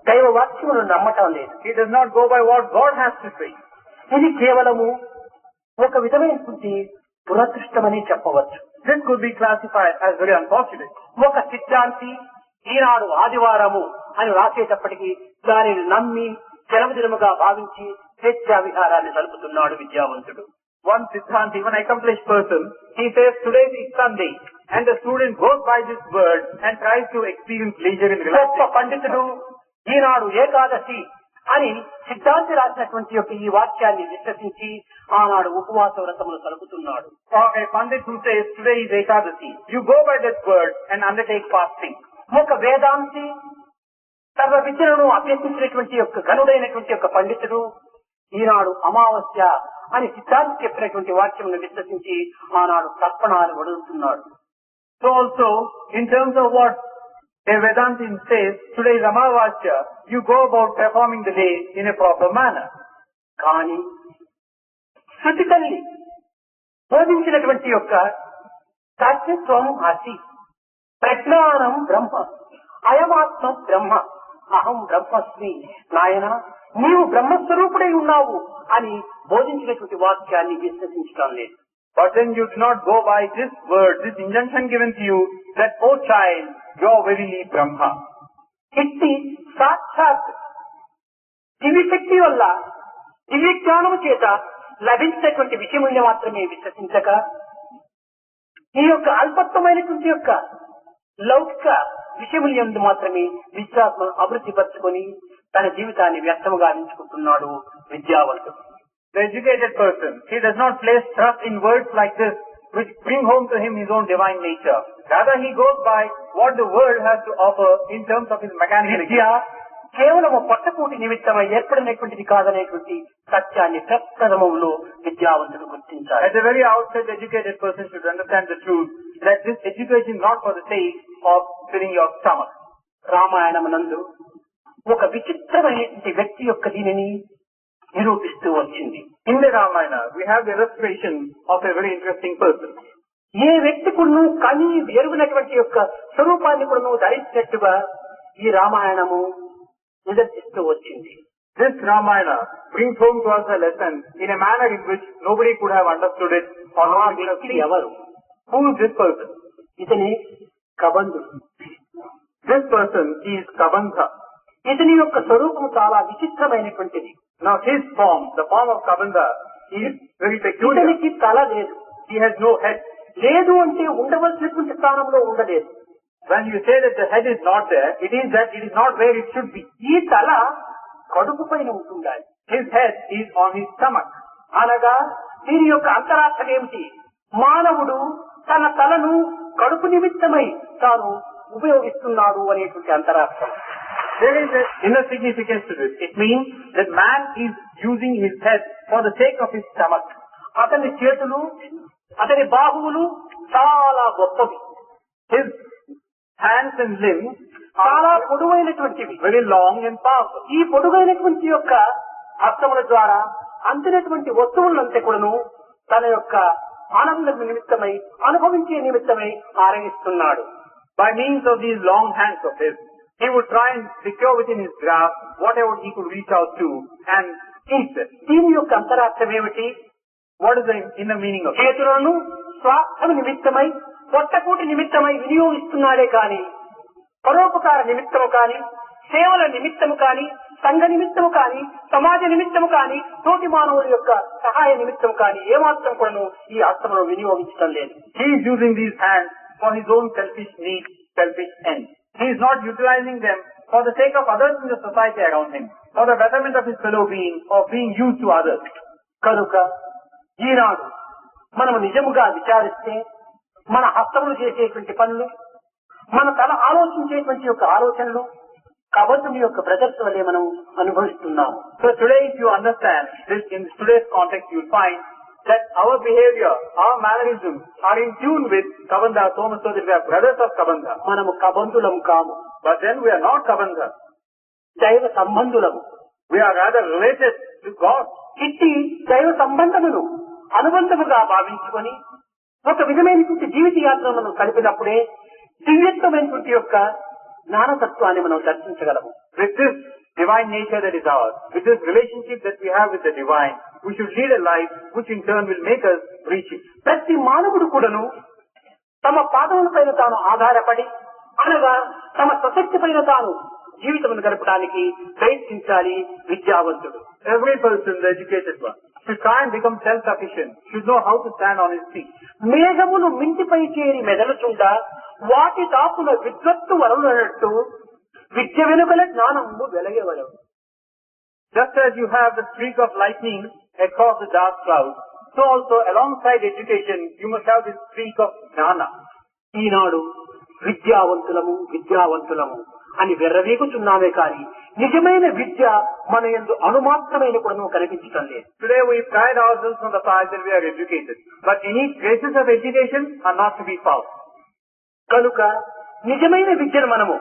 దైవ వాక్యములను నమ్మటం లేదు. He does not go by what God has to say. ఇది కేవలము ఒక విధమైనటువంటి దురదృష్టమని చెప్పవచ్చు. This could be classified as very unfortunate. ఒక సిద్ధాంతి ఈనాడు ఆదివారము అని రాసేటప్పటికీ దానిని నమ్మి సెలవు దినముగా భావించి స్వేచ్ఛా విహారాన్ని జరుపుతున్నాడు విద్యావంతుడు. One Siddhanti, one accomplished person, he says today is Sunday, and the student goes by this word and tries to experience leisure and గొప్ప relaxation. పండితుడు ఈనాడు ఏకాదశి అని సిద్ధాంతి రాసినటువంటి యొక్క ఈ వాక్యాన్ని విశ్వసించి ఆనాడు ఉపవాస వ్రతములు జరుపుతున్నాడు. Or a Pandit who says today is Ekadasi, you go by that word and undertake fasting. ఒక వేదాంతి సర్వ విద్యలను అభ్యసించినటువంటి యొక్క గనుడైనటువంటి యొక్క పండితుడు ఈనాడు అమావాస్య అని సిద్ధాంతి చెప్పినటువంటి వాక్యమును విశ్వసించి ఆనాడు తర్పణాలు వదులుతున్నాడు. So also, in terms of what a Vedantin says, today is Amavasya, you go about performing the day in a proper manner. కానీ శృతి తల్లి బోధించినటువంటి యొక్క సత్యత్వం అసి, ప్రజ్ఞానం బ్రహ్మ, అయమాత్మ బ్రహ్మ, అహం బ్రహ్మస్మి, నాయన నీవు బ్రహ్మస్వరూపుడై ఉన్నావు అని బోధించినటువంటి వాక్యాన్ని విశ్వసించడం లేదు. But then you do not go by this word, this injunction given to you, that, oh child, you are verily Brahma. శక్తి సాక్షాత్ దివ్య శక్తి వల్ల దివ్య జ్ఞానము చేత లభించినటువంటి విషయముల్ని మాత్రమే విశ్వసించక ఈ యొక్క అల్పత్వమైనటువంటి యొక్క లౌకిక విషయములందు మాత్రమే విశ్వాసం అభివృద్ధి పరుచుకొని తన జీవితాన్ని వ్యర్థముగా ఎంచుకుంటున్నాడు విద్యావంతుడు. The educated person, he does not place trust in words like this, which bring home to him his own divine nature. Rather, he goes by what the world has to offer in terms of his mechanical విద్య కేవలం పొట్టకూటి నిమిత్తమై ఏర్పడినటువంటిది కాదనేటువంటి సత్యాన్ని ప్రప్రథమంలో విద్యావంతుడు గుర్తించాలి. At the very outset, the educated person should understand the truth that this education is not for the sake of filling your stomach. రామాయణమునందు ఒక విచిత్రమైనటువంటి వ్యక్తి యొక్క దీనిని నిరూపిస్తూ వచ్చింది. In the Ramayana, we have the illustration of a very interesting person. ఏ వ్యక్తి కూడా కని ఎరుగునటువంటి యొక్క స్వరూపాన్ని కూడా ధరించినట్టుగా ఈ రామాయణము నిదర్శిస్తూ వచ్చింది. This Ramayana brings home to us a lesson in a manner in which nobody could have understood it or ఆ not వ్యక్తి seen. ఎవరు? Who is this person? ఇతని కబంధుడు. This person is Kabandha. ఇతని యొక్క స్వరూపం చాలా విచిత్రమైనటువంటిది. Now his form, the form of Kabandha, is very peculiar. ఇతనికి తల లేదు. He has no head. లేదు అంటే ఉండవలసినటువంటి స్థానంలో ఉండలేదు. When you say that the head is not there, it is that it is not where it should be. ఈ తల కడుపు పైన ఉంటుండాలి. His head is on his stomach. అనగా దీని యొక్క అంతరార్థం ఏమిటి? మానవుడు తన తలను కడుపు నిమిత్తమై తాను ఉపయోగిస్తున్నాడు అనేటువంటి అంతరార్థం. There is an inner significance to this. It means that man is using his head for the sake of his stomach. అతని చేతులు, అతని బాహువులు చాలా గొప్పవి. His hands and limbs చాలా are పొడవైనటువంటివి. very long and powerful. ఈ పొడుగైనటువంటి యొక్క హస్తముల ద్వారా అందినటువంటి వస్తువులంతా కూడాను తన యొక్క ఆనంద నిమిత్తమై అనుభవించే నిమిత్తమై ఆరగిస్తున్నాడు. By means of these long hands of his, he would try and secure within his grasp whatever he could reach out to and eat it. దీని యొక్క అంతరార్థం ఏమిటి? What is the inner meaning of it? చేతులను స్వార్థం నిమిత్తమై పొట్టకూటి నిమిత్తమై వినియోగిస్తున్నాడే కాని పరోపకార నిమిత్తము కాని సేవల నిమిత్తము కాని సంఘ నిమిత్తము కాని సమాజ నిమిత్తము కాని తోటి మానవుల యొక్క సహాయ నిమిత్తము కాని ఏమాత్రం కూడాను ఈ హస్తమును వినియోగించడం లేదు. He is using these hands for his own selfish needs, selfish ends. He is not utilizing them for the sake of others in the society around him, for the betterment of his fellow being, or being used to others. కనుక ఈనాడు మనము నిజముగా విచారిస్తే మన హస్తములు చేసేటువంటి పనులు, మన తల ఆలోచించేటువంటి యొక్క ఆలోచనలు కబంధుని యొక్క బ్రదర్స్ వల్లే మనం అనుభవిస్తున్నాము. So today, if you understand this in today's context, you'll find that our behavior, our mannerisms are in tune with Kabandha, so much so that we are brothers of Kabandha. మనము కబంధులం కాము, But then we are not Kabandha. దైవ సంబంధులము. We are rather related to God. ఇట్టి దైవ సంబంధమును అనుబంధముగా భావించుకొని ఒక విధమైనటువంటి జీవిత యాత్ర మనం కలిపినప్పుడే దివ్యత్వమైనటువంటి యొక్క జ్ఞానతత్వాన్ని మనం దర్శించగలము. With this divine nature that is ours, with this relationship that we have with the divine, we should lead a life which in turn will make us reach it. ప్రతి మానవుడు కూడాను తమ పాదములపైన తాను ఆధారపడి అనగా తమ స్వశక్తి పైన తాను జీవితమును గడపడానికి ప్రయత్నించాలి విద్యావంతుడు. Every person, the educated one, should try and become self-sufficient, should know how to stand on his feet. మేఘమును మింటిపై చేరి మెదలుచుండా వాటి దాపున విద్వత్తు వరులనట్టు విద్య వెనుకల జ్ఞానము వెలగవలవు. Just as you have the streak of lightning across the dark clouds, so also alongside education, you must have this streak of jnana. ఈనాడు విద్యావంతులము విద్యావంతులము అని వెర్రవీగుచున్నామే కాని నిజమైన విద్య మన యందు అణుమాత్రమైన కూడా కనిపించటం లేదు. Today we pride ourselves on the fact that we are educated, but any traces of education are not to be found. కనుక నిజమైన విద్యను మనము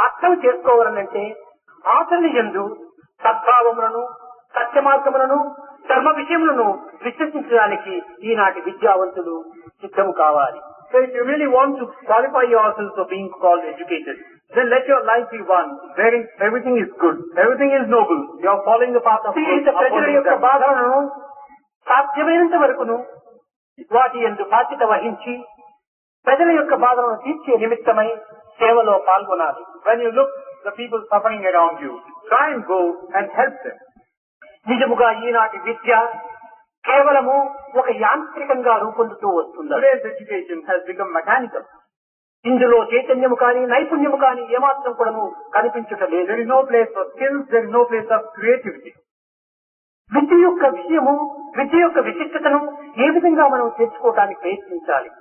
అర్థం చేసుకోవాలంటే ఆచరణ యందు సద్భావములను సత్య మార్గములను ధర్మ విషయములను విశ్లేషించడానికి ఈనాటి విద్యావంతులు సిద్ధము కావాలి. So if you really want to qualify yourselves for being called educated, then let your life be one wherein everything is good, everything is noble, you are following the path of పీడిత good, ప్రజల upholding యొక్క them. బాధలను సాధ్యమైనంత వరకును వాటి యందు బాధ్యత వహించి ప్రజల యొక్క బాధలను తీర్చే నిమిత్తమై సేవలో పాల్గొనాలి. When you look the people suffering around you, try and go and help them. నిజముగా ఈనాటి విద్య కేవలము ఒక యాంత్రికంగా రూపొందుతూ వస్తుంది. Today's education has become mechanical. ఇందులో చైతన్యము కానీ నైపుణ్యము కానీ ఏమాత్రం కూడా కనిపించటలేదు. There is no place for skills, there is no place of creativity. విద్య యొక్క విషయము, విద్య యొక్క విశిష్టతను ఏ విధంగా మనం తెచ్చుకోవడానికి ప్రయత్నించాలి.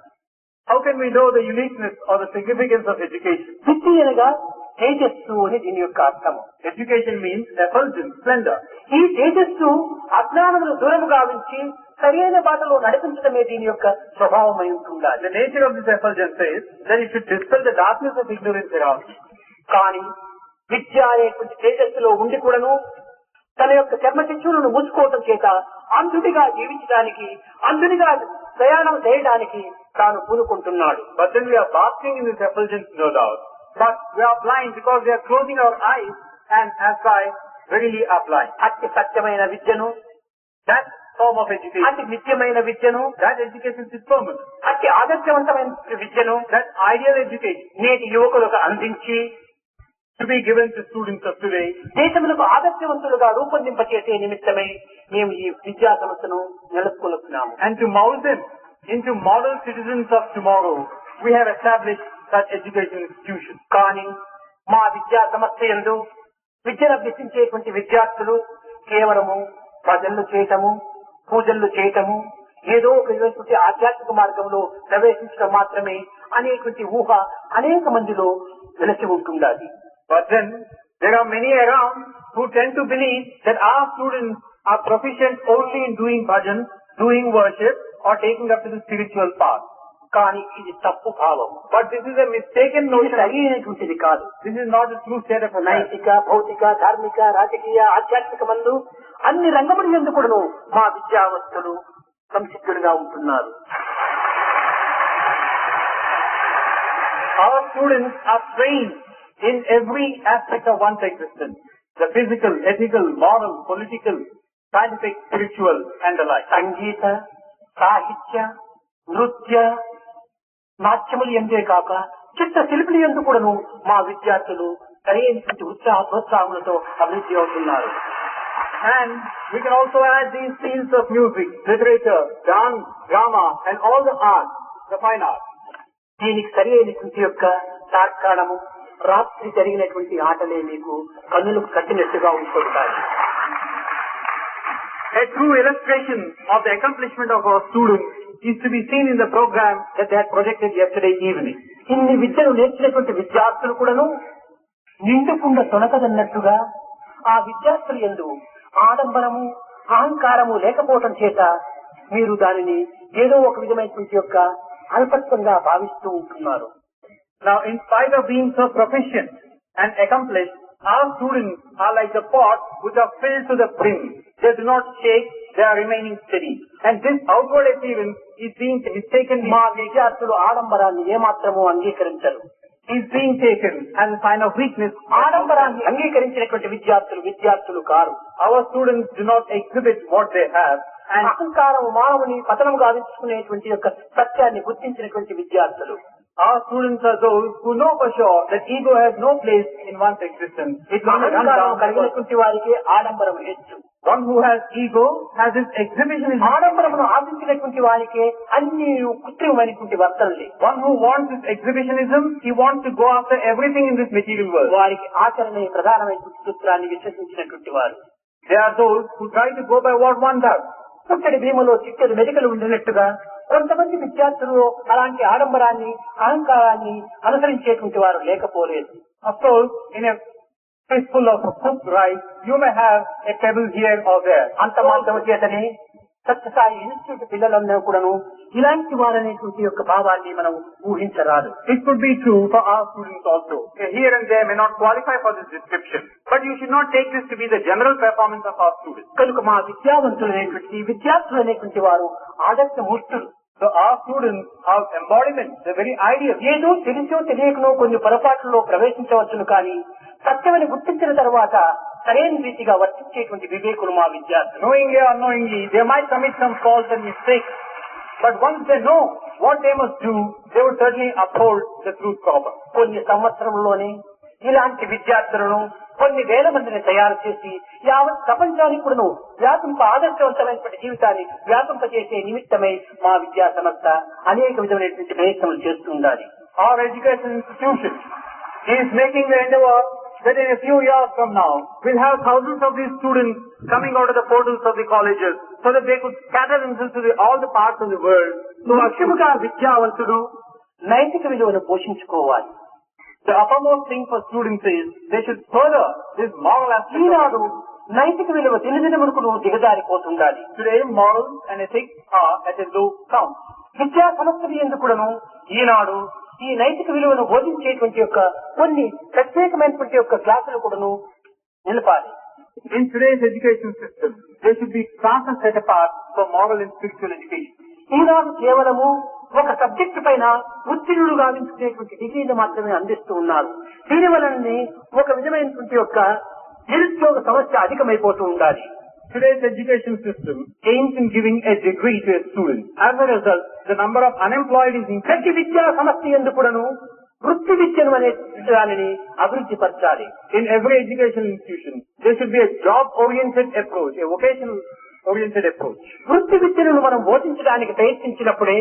How can we know the uniqueness or the significance of education? విద్య అనగా తేజస్సు అని దీని యొక్క అర్థము. Education means effulgence, splendor. ఈ తేజస్సు అజ్ఞానమును దూరము గావించి సరైన బాటలో నడిపించడమే దీని యొక్క స్వభావమై ఉంటుండాలి. The nature of this effulgence is that it should dispel the darkness of ignorance around you. కానీ విద్య అనేటువంటి తేజస్సులో ఉండి కూడాను తన యొక్క చర్మచక్షులను మూసుకోవటం చేత అంధుడిగా జీవించడానికి, అంధుడిగా ప్రయాణం చేయడానికి తాను పూనుకుంటున్నాడు. But then we are basking in this effulgence, no doubt. But we are blind because we are closing our eyes and as by really are blind. అతి సత్యమైన విద్యను, That form of education, అతి నిత్యమైన విద్యను, that education is permanent. అతి ఆదర్శవంతమైన విద్యను That ideal education నేటి యువకులకు అందించి to be given to students of today, దేశములకు ఆదర్శవంతులుగా రూపొందింపచేసే నిమిత్తమై మేము ఈ విద్యా సంస్థను నెలకొల్పుతున్నాము. and to mold them into model citizens of tomorrow, we have established such education institutions. కానీ మా విద్యా సంస్థ యందు విద్యను అభ్యసించేటువంటి విద్యార్థులు కేవలము భజనలు చేయటము, పూజలు చేయటము, ఏదో ఒక విధమైనటువంటి ఆధ్యాత్మిక మార్గంలో ప్రవేశించడం మాత్రమే అనేటువంటి ఊహ అనేక మందిలో వెలసి ఉంటుండాలి. But then there are many around who tend to believe that our students are proficient only in doing bhajan, doing worship or taking up to the spiritual path. కానీ ఇది తప్పు భావం. But this is a mistaken ఇది notion. సరైనటువంటిది కాదు. This is not the true state of affairs. నైతిక, భౌతిక, ధార్మిక, రాజకీయ, ఆధ్యాత్మిక మందు అన్ని రంగముల యందు కూడాను మా విద్యావంతులు సంసిద్ధులుగా ఉంటున్నారు. Our students are trained in every aspect of one's existence. The physical, ethical, moral, political, scientific, spiritual and the like. సంగీత, సాహిత్య, నృత్య, నాట్యములు ఎందే కాక చిత్త శిల్పులు ఎందు కూడాను మా విద్యార్థులు సరైనటువంటి ప్రోత్సాహములతో అభివృద్ధి అవుతున్నారు. And we can also add these fields of music, literature, dance, drama and all the arts, the fine arts. దీనికి సరైనటువంటి యొక్క తార్కాణము రాత్రి జరిగినటువంటి ఆటలే మీకు కన్నులకు కట్టినట్టుగా ఉంటుంటాయి. A true illustration of the accomplishment of our students is to be seen in the program that they had projected yesterday evening. ఇన్ని విద్యను నేర్చినటువంటి విద్యార్థులు కూడాను నిండుకుండ తొలకదన్నట్టుగా ఆ విద్యార్థులు యందు ఆడంబరము, అహంకారము లేకపోవటం చేత మీరు దానిని ఏదో ఒక విధమైనటువంటి యొక్క అల్పత్వంగా భావిస్తూ ఉంటున్నారు. Now, in spite of being so proficient and accomplished, our students are like the pots which are filled to the brim. They do not shake, they are remaining steady. And this outward appearance is being mistaken. మా విద్యార్థులు ఆడంబరాన్ని ఏమాత్రము అంగీకరించరు. Is being taken as a sign of weakness. ఆడంబరాన్ని అంగీకరించినటువంటి విద్యార్థులు car. Our students do not exhibit what they have. And అహంకారం మానవుని పతనం గావించుకునేటువంటి యొక్క సత్యాన్ని గుర్తించినటువంటి విద్యార్థులు. our students are those who know for sure that ego has no place in one's existence. It will run అహంకారం down. కలిగినటువంటి వారికి ఆడంబరం హెచ్చు. One who has ego has his exhibition in ఆడంబరమును ఆశించినటువంటి వారికి అన్ని కృత్రిమైనటువంటి వర్తనలే. One who wants his exhibitionism, he wants to go after everything in this material world. వారికి ఆచరణే ప్రధానమైనటువంటి సూత్రాన్ని విశ్వసించినటువంటి వారు. They are those who try to go by what one does. పుట్టడి భీమలో Chittadi medical ఉండినట్టుగా కొంతమంది విద్యార్థులు అలాంటి ఆడంబరాన్ని, అహంకారాన్ని అనుసరించేటువంటి వారు లేకపోలేదు. Of course, in a fistful of cooked rice, you may have a pebble here or there. అంత మాత్రము చేతనే సత్యసాయి ఇన్స్టిట్యూట్ పిల్లలందరూ కూడాను ఇలాంటి వారనేటువంటి యొక్క భావాన్ని మనం ఊహించరాదు. It could be true for our students also. Here and there may not qualify for this description. But you should not take this to be the general performance of our students. కనుక మా విద్యార్థులు అనేటువంటి వారు ఆదర్శమూర్తులు. So our students are embodiments, the very ideal. ఏదో తెలిసో తెలియకనో కొన్ని పొరపాట్లలో ప్రవేశించవచ్చును కానీ సత్యమని గుర్తించిన తర్వాత సరైన రీతిగా వర్తించేటువంటి వివేకులు మా విద్యార్థులు. Knowingly or unknowingly, they might commit some faults and mistakes. But once they know what they must do, they would certainly uphold the truth proper. కొన్ని సంవత్సరంలోనే ఇలాంటి విద్యార్థులను కొన్ని వేల మందిని తయారు చేసి యావత్ ప్రపంచానికి కూడాను ఆదర్శవంతమైనటువంటి జీవితాన్ని వ్యాపింపజేసే నిమిత్తమై మా విద్యా సంస్థ అనేక విధమైనటువంటి ప్రయత్నాలు చేస్తూ ఉండాలి. Our education institution is making the endeavor that in a few years from now, we'll have thousands of these students coming out of the portals of the colleges so that they could scatter themselves to all the parts of the world. ముఖ్యముగా విద్యావంతుడు నైతిక విలువను పోషించుకోవాలి. The uppermost thing for students is they should further this moral aspect. ఈనాడు నైతిక విలువ దినదినమునకు దిగజారిపోతుండాలి. Today, morals and ethics are at a low count. విద్యా సంస్థలు ఎందుకును ఈనాడు ఈ నైతిక విలువను బోధించేటువంటి యొక్క కొన్ని ప్రత్యేకమైనటువంటి యొక్క క్లాసులు కూడాను నిలపాలి. In today's education system, there should be classes set apart for moral and spiritual education. ఈనాడు కేవలము ఒక సబ్జెక్టు పైన ఉత్తీర్ణులు గావించుకునేటువంటి డిగ్రీని మాత్రమే అందిస్తూ ఉన్నారు. దీని వలననే ఒక విధమైనటువంటి యొక్క నిరుద్యోగ సమస్య అధికమైపోతూ ఉండాలి. Today's education system aims in giving a degree to a student. As a result, the number of unemployed is increasing. ప్రతి విద్యా సమస్య ఎందుకును వృత్తి విద్యను అనే దానిని అభివృద్ధి పరచాలి. In every educational institution, there should be a job-oriented approach, a vocational-oriented approach. వృత్తి విద్యను మనం బోధించడానికి ప్రయత్నించినప్పుడే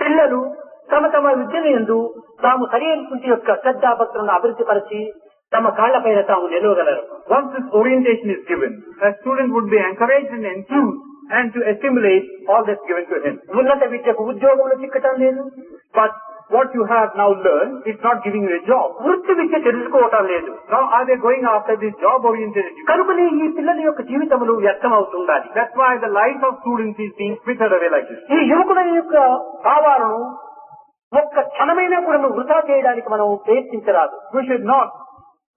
పిల్లలు తమ తమ విద్యను యందు తాము సరైనటువంటి యొక్క శ్రద్ధాభక్తులను అభివృద్ధి పరిచి తమ కాళ్లపైన తాము నిలవగలరు. Once this orientation is given, a student would be encouraged and enthused and to assimilate all that's given to him. ఉన్నత విద్యకు ఉద్యోగములు చిక్కటం లేదు. But what you have now learned is not giving you a job. వృత్తి విద్య తెలుసుకోవటం లేదు. Now are they going after this job-oriented education? కనుకనే ఈ పిల్లల యొక్క జీవితములు వ్యర్థమవుతుండాలి. That's why the life of students is being frittered away like this. ఈ యువకుల యొక్క భావాలను ఒక్క క్షణమైనా కూడా వృధా చేయడానికి మనం ప్రయత్నించరాదు. We should not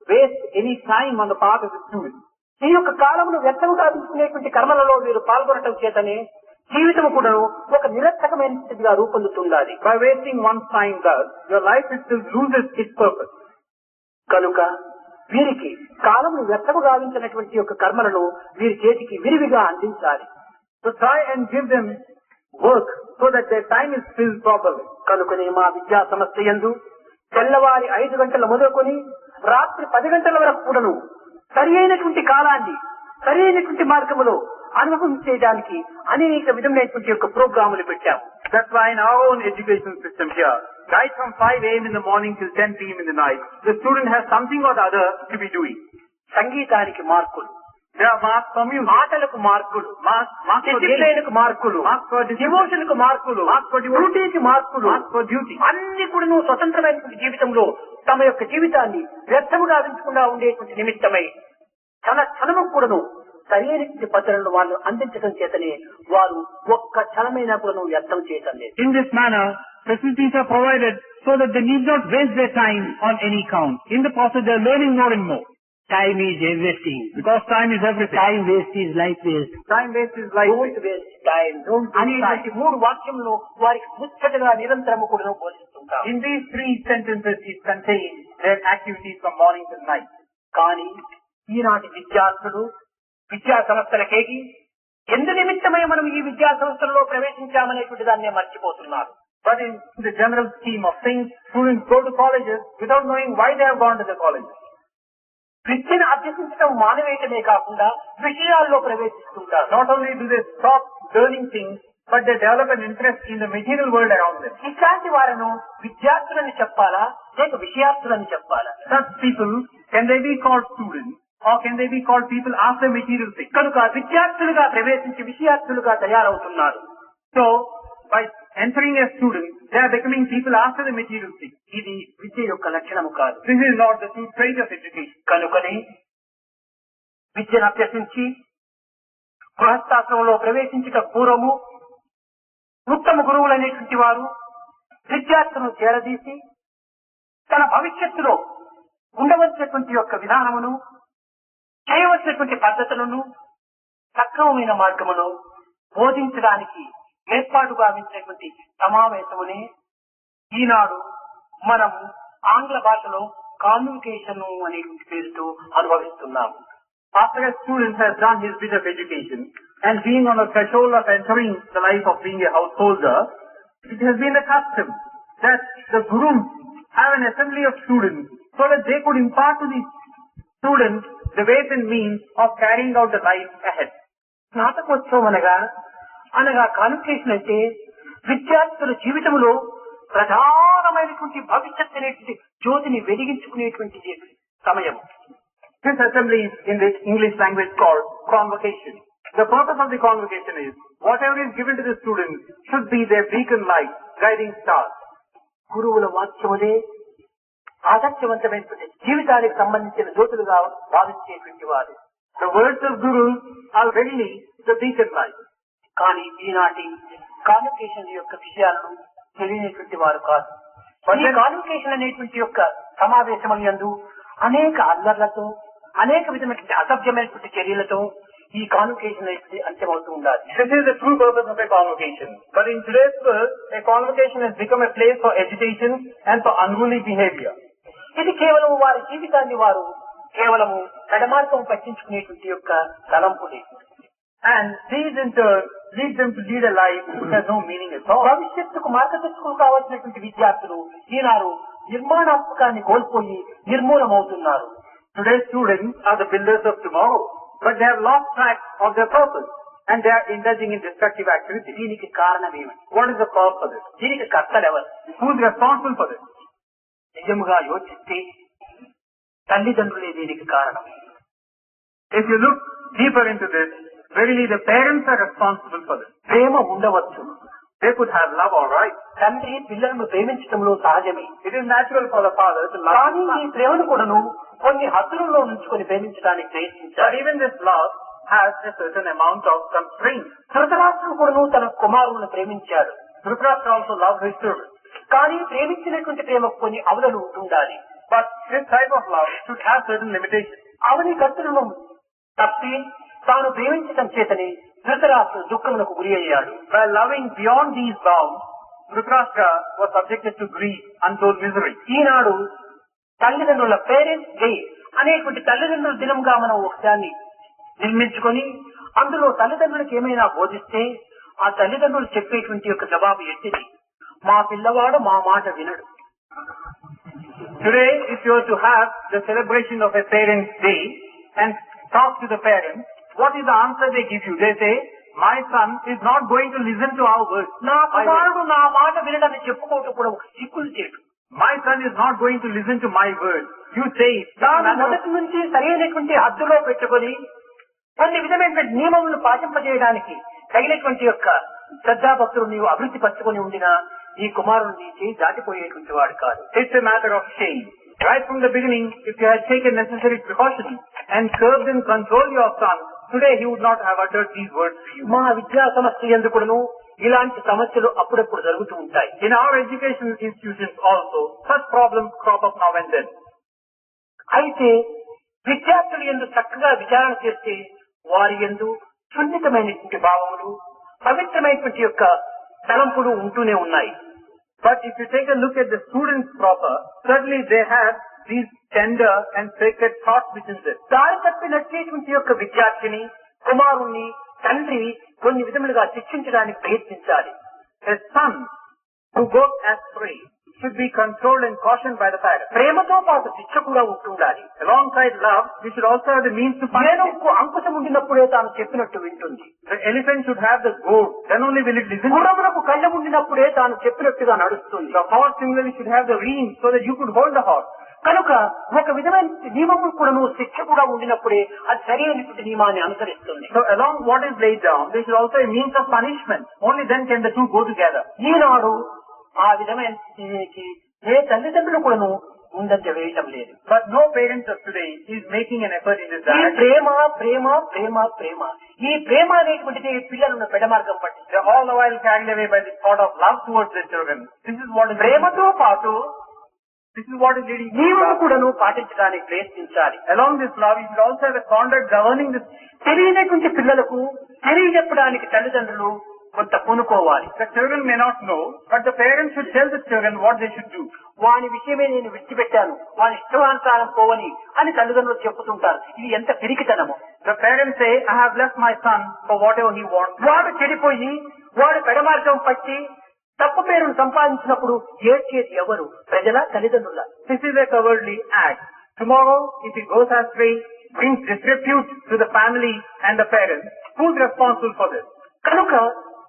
waste any time on the part of the student. ఈ యొక్క కాలమును వ్యర్థముగా తీసుకునేటువంటి కర్మలలో వీరు పాల్గొనటం చేతనే జీవితం కూడా ఒక నిరర్థకమైన స్థితిగా రూపొందుతుండాలి. By wasting one's time thus, your life itself loses its purpose. కనుక వీరికి కాలమును వ్యర్థము గావించినటువంటి యొక్క కర్మలను వీరి చేతికి విరివిగా అందించాలి. So try and give them work so that their time is filled properly. కనుకనే మా విద్యా సంస్థ యందు తెల్లవారి 5 గంటల మొదలుకొని రాత్రి 10 గంటల వరకు కూడాను సరి అయినటువంటి కాలాన్ని సరి అయినటువంటి మార్గములో అనుభవించేయడానికి అనేక విధమైనటువంటి యొక్క ప్రోగ్రాములు పెట్టాము. That's why in our own education system here, right from 5 a.m. in the morning till 10 p.m. in the night, the student has something or the other to be doing. సంగీతానికి మార్కులు, There are marks for music, ఆటలకు మార్కులు, marks for games, డిసిప్లిన్కు మార్కులు, marks for discipline, డివోషన్ కు మార్కులు, marks for devotion, డ్యూటీకి మార్కులు, marks for duty. అన్ని కూడా స్వతంత్రమైనటువంటి జీవితంలో తమ యొక్క జీవితాన్ని వ్యర్థముగా గావించకుండా ఉండేటువంటి నిమిత్తమై క్షణము కూడాను సరైనటువంటి పద్ధతులను వాళ్ళు అందించడం చేతనే వారు ఒక్క క్షణమైనా కూడా వ్యర్థం చేయటం లేదు. In this manner, facilities are provided so that they need not waste their time on any count. In the process, they are learning more and more. Time is everything. Because time is everything. Time waste is life waste. Time waste is life Don't waste. waste time. అనేటువంటి 3 వాక్యంలో వారికి ముచ్చటగా నిరంతరము కూడా బోధిస్తుంటారు. In these 3 sentences is contained their activities from morning till night. కానీ ఈనాటి విద్యార్థులు విద్యా సంస్థలకేగి ఎందు నిమిత్తమై మనం ఈ విద్యా సంస్థల్లో ప్రవేశించామనేటువంటి దాన్నే మర్చిపోతున్నారు. But in the general scheme of things, students go to colleges without knowing why they have gone to the colleges. విద్యను అభ్యసించడం మానవేయటమే కాకుండా విషయాల్లో ప్రవేశిస్తుంటారు. Not only do they stop learning things, but they develop an interest in the material world around them. ఇట్లాంటి వారిను విద్యార్థులని చెప్పాలా లేక విషయార్థులని చెప్పాలా? Such people, can they be called students or can they be called people after material things? కనుక విద్యార్థులుగా ప్రవేశించి విషయార్థులుగా తయారవుతున్నారు. So, by entering as students, they are becoming people after the material things. ఇది విద్య యొక్క లక్షణము కాదు. This is not the true trait of education. కనుకనే విద్యను అభ్యసించి గృహస్థాశ్రమంలో ప్రవేశించక పూర్వము ఉత్తమ గురువులనేటువంటి వారు విద్యార్థులను చేరదీసి తన భవిష్యత్తులో ఉండవలసినటువంటి యొక్క విధానమును చేయవలసినటువంటి పద్ధతులను సక్రమమైన మార్గములో బోధించడానికి ఏర్పాటు గావించినటువంటి సమావేశమునే ఈనాడు మనం ఆంగ్ల భాషలో కాన్వికేషన్ అనేటువంటి పేరుతో అనుభవిస్తున్నాము. After a student has done his bit of education and being on the threshold of entering the life of being a householder, it has been the custom that the gurus have an assembly of students so that they could impart to the students the ways and means of carrying out the life ahead. స్నాతకోత్సవం అనగా కాన్వికేషన్ అంటే విద్యార్థుల జీవితంలో ప్రధానమైనటువంటి భవిష్యత్ అనేటువంటి జ్యోతిని వెలిగించుకునేటువంటి సమయం. This assembly is in the English language called convocation. The purpose of the convocation is whatever is given to the students should be their beacon light, guiding stars. గురువుల వాక్యములే ఆదర్శవంతమైనటువంటి జీవితానికి సంబంధించిన జ్యోతులుగా భావించేటువంటి వారు. The words of gurus are really the beacon light. కానీ ఈనాటి కాన్వకేషన్ యొక్క విషయాలను తెలియనటువంటి వారు కాదు. ఈ కాన్వకేషన్ అనేటువంటి యొక్క సమావేశముల యందు అనేక అల్లర్లతో, అనేక విధమైనటువంటి అసభ్యమైనటువంటి చర్యలతో ఈ కాన్వకేషన్ అనేది అంత్యమవుతూ ఉండాలి. This is the true purpose of a convocation. But in today's world, a convocation has become a place for agitation and for unruly behavior. ఇది కేవలం వారి జీవితాన్ని వారు కేవలము పెడమార్గం పట్టించుకునేటువంటి యొక్క తలంపులే. And these in turn lead them to lead a life which has no meaning at all. భవిష్యత్తుకు మార్గదర్శకులు కావాల్సినటువంటి విద్యార్థులు ఈనాడు నిర్మాణాత్మకాన్ని కోల్పోయి నిర్మూలమవుతున్నారు. Today's students are the builders of tomorrow, but they have lost track of their purpose and they are indulging in destructive activity. దీనికి కారణం ఏమిటి? What is the cause for this? దీనికి కర్తలెవరు? Who is responsible for this? నిజముగా యోచిస్తే తల్లిదండ్రులే దీనికి కారణం. If you look deeper into this, verily the parents are responsible for this. ప్రేమ ఉండవచ్చు. They could have love, all right. తండ్రి పిల్లలను ప్రేమించడంలో సహజమే. It is natural for the father to love. కానీ ఈ ప్రేమను కూడాను కొన్ని హద్దులలో ఉంచుకొని ప్రేమించడానికి But ప్రయత్నించారు. even this love has a certain amount of constraint. ధృతరాష్ట్రుడు కూడాను తన కుమారులను ప్రేమించాడు. Dhritarashtra also loved his children. కానీ ప్రేమించినటువంటి ప్రేమకు కొన్ని అవధులు ఉండాలి. But this type of love should have certain limitations. అవని కత్తులను తప్పి తాను ప్రేమించడం చేతని ధృతరాష్ట్రుడు దుఃఖములకు గురి అయ్యాడు. By loving beyond these bounds, Dhritarashtra was subjected to grief, untold misery. ఈనాడు తల్లిదండ్రుల పేరెంట్స్ డే అనేటువంటి తల్లిదండ్రుల దినంగా మనం ఒకదాన్ని నిర్మించుకొని అందులో తల్లిదండ్రులకు ఏమైనా బోధిస్తే ఆ తల్లిదండ్రులు చెప్పేటువంటి యొక్క జవాబు ఎట్టిది? మా పిల్లవాడు మా మాట వినడు. Today, if you are to have the celebration of a parents' day and talk to the parents, what is the answer they give you? They say, my son is not going to listen to our words. నా కుమారుడు నా మాట వినడని చెప్పుకోవటం కూడా ఒక సిగ్గులు చేయడు. My son is not going to listen to my words. You say it. దాన్ని మొదటి నుంచి సరైనటువంటి హద్దులో పెట్టుకొని కొన్ని విధమైన నియమములను పాటింపజేయడానికి తగినటువంటి యొక్క శ్రద్ధాభక్తులు నీవు అభివృద్ధి పరచుకొని ఉండినా ఈ కుమారుడు నీ చేయి దాటిపోయేటువంటి వాడు కాదు. It's a matter of shame. Right from the beginning, if you had taken necessary precautions and curbed and controlled your son, today he would not have uttered these words to you. మా విద్యా సమస్య ఎందుకును ఇలాంటి సమస్యలు అప్పుడప్పుడు జరుగుతూ ఉంటాయి. In our education institutions also, such problems crop up now and then. అయితే విద్యార్థులు ఎందు చక్కగా విచారణ చేస్తే వారి యందు సున్నితమైనటువంటి భావములు, పవిత్రమైనటువంటి యొక్క తలంపులు ఉంటూనే ఉన్నాయి. But if you take a look at the students proper, certainly they have these tender and sacred thoughts within them. దారి తప్పినటువంటి యొక్క విద్యార్థిని కుమారుణ్ణి తండ్రి కొన్ని విధములుగా శిక్షించడానికి ప్రయత్నించాలి. A son who goes astray should be controlled and cautioned by the parents. ప్రేమతో పాటు శిక్ష కూడా ఉంటుండాలి. Alongside love, we should also have the means to punish it. ఏనుగుకు Ankusam ఉండినప్పుడే తాను చెప్పినట్టు వింటుంది. The elephant should have the goad, then only will it listen. గుర్రమునకు కళ్ళ ఉండినప్పుడే తాను చెప్పినట్టుగా నడుస్తుంది. The horse similarly should have the reins so that you could hold the horse. కనుక ఒక విధమైన నియమము కూడాను శిక్ష కూడా ఉండినప్పుడే అది సరైనటువంటి నియమాన్ని అనుసరిస్తుంది. So along what is laid down, there should also a means of punishment. Only then can the two go together. ఈనాడు ఆ విధమైన దీనికి ఏ తల్లిదండ్రులు కూడాను ముందంజ వేయటం లేదు. But no parent of today is making an effort in this ఈ direction. ప్రేమ ప్రేమ ప్రేమ ప్రేమ ఈ ప్రేమ అనేటువంటిది పిల్లలను పెడమార్గం పట్టింది. They are all the while carried away by the thought of love towards their children. This is what is ప్రేమతో పాటు leading to నియమము love. కూడాను పాటించడానికి ప్రయత్నించాలి. Along this love, you should also have a conduct governing this. తెలియనటువంటి పిల్లలకు తెలియజెప్పడానికి తల్లిదండ్రులు కొంత పూనుకోవాలి. The children may not know, but the parents should tell the children what they should do. వాని విషయమే నేను విడిచిపెట్టాను, వాని ఇష్టానుసారం పోవని అని తల్లిదండ్రులు చెప్పుతుంటారు. ఇది ఎంత పిరికితనము. The parents say, I have left my son for whatever he wants. వాడు చెడిపోయి వాడు పెడమార్గం పట్టి తప్పు పేరును సంపాదించినప్పుడు ఏడ్చేది ఎవరు? ప్రజల తల్లిదండ్రుల? This is a cowardly act. Tomorrow, if he goes astray, brings disrepute to the family and the parents, who is responsible for this? కనుక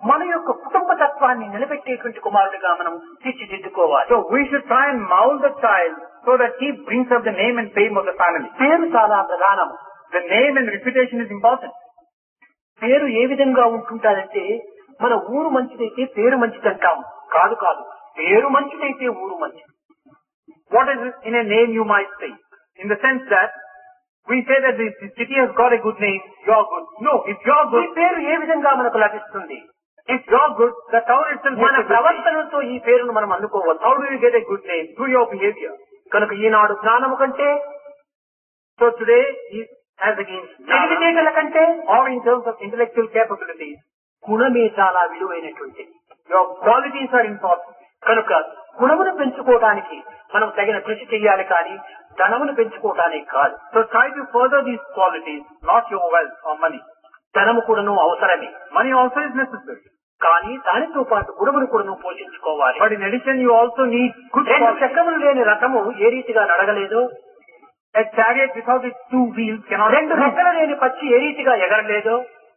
మన యొక్క కుటుంబ తత్వాన్ని నిలబెట్టేటువంటి కుమారుడిగా మనం తీర్చిదిద్దుకోవాలి. So we should try and mold the child so that he brings up the name and fame of the family. పేరు చాలా ప్రధానము. The name and reputation is important. పేరు ఏ విధంగా ఉంటుంటారంటే మన ఊరు మంచిదైతే పేరు మంచిదంటాం. కాదు కాదు, పేరు మంచిదైతే ఊరు మంచిది. What is it in a name you might say? In the sense that we say that the city has got a good name, you're good. No, if you're ఈ good, పేరు ఏ విధంగా మనకు లభిస్తుంది? if you're good, the town itself మన gets a good name. ప్రవర్తనతో ఈ పేరును మనం అందుకోవచ్చు. How do you get a good name? Through your behavior. కనుక ఈనాడు జ్ఞానము కంటే, So today, as against తెలివితేటల కంటే or in terms of intellectual capabilities, గుణమే చాలా విలువైనటువంటిది. your qualities are important. కనుక గుణమును పెంచుకోవడానికి మనం తగిన కృషి చేయాలి, కానీ ధనమును పెంచుకోవడానికి కాదు. So try to further these qualities, not your wealth or money. ధనము కూడాను అవసరమే, Money also is necessary. కానీ దానితో పాటు గుణమును కూడాను పోషించుకోవాలి. But in addition, you also need good రెండు qualities. చక్రములు లేని రథము ఏ రీతిగా నడగలేదు, A chariot without its two wheels cannot రెండు move. రెక్కలు లేని పక్షి ఏ రీతిగా ఎగరలేదు.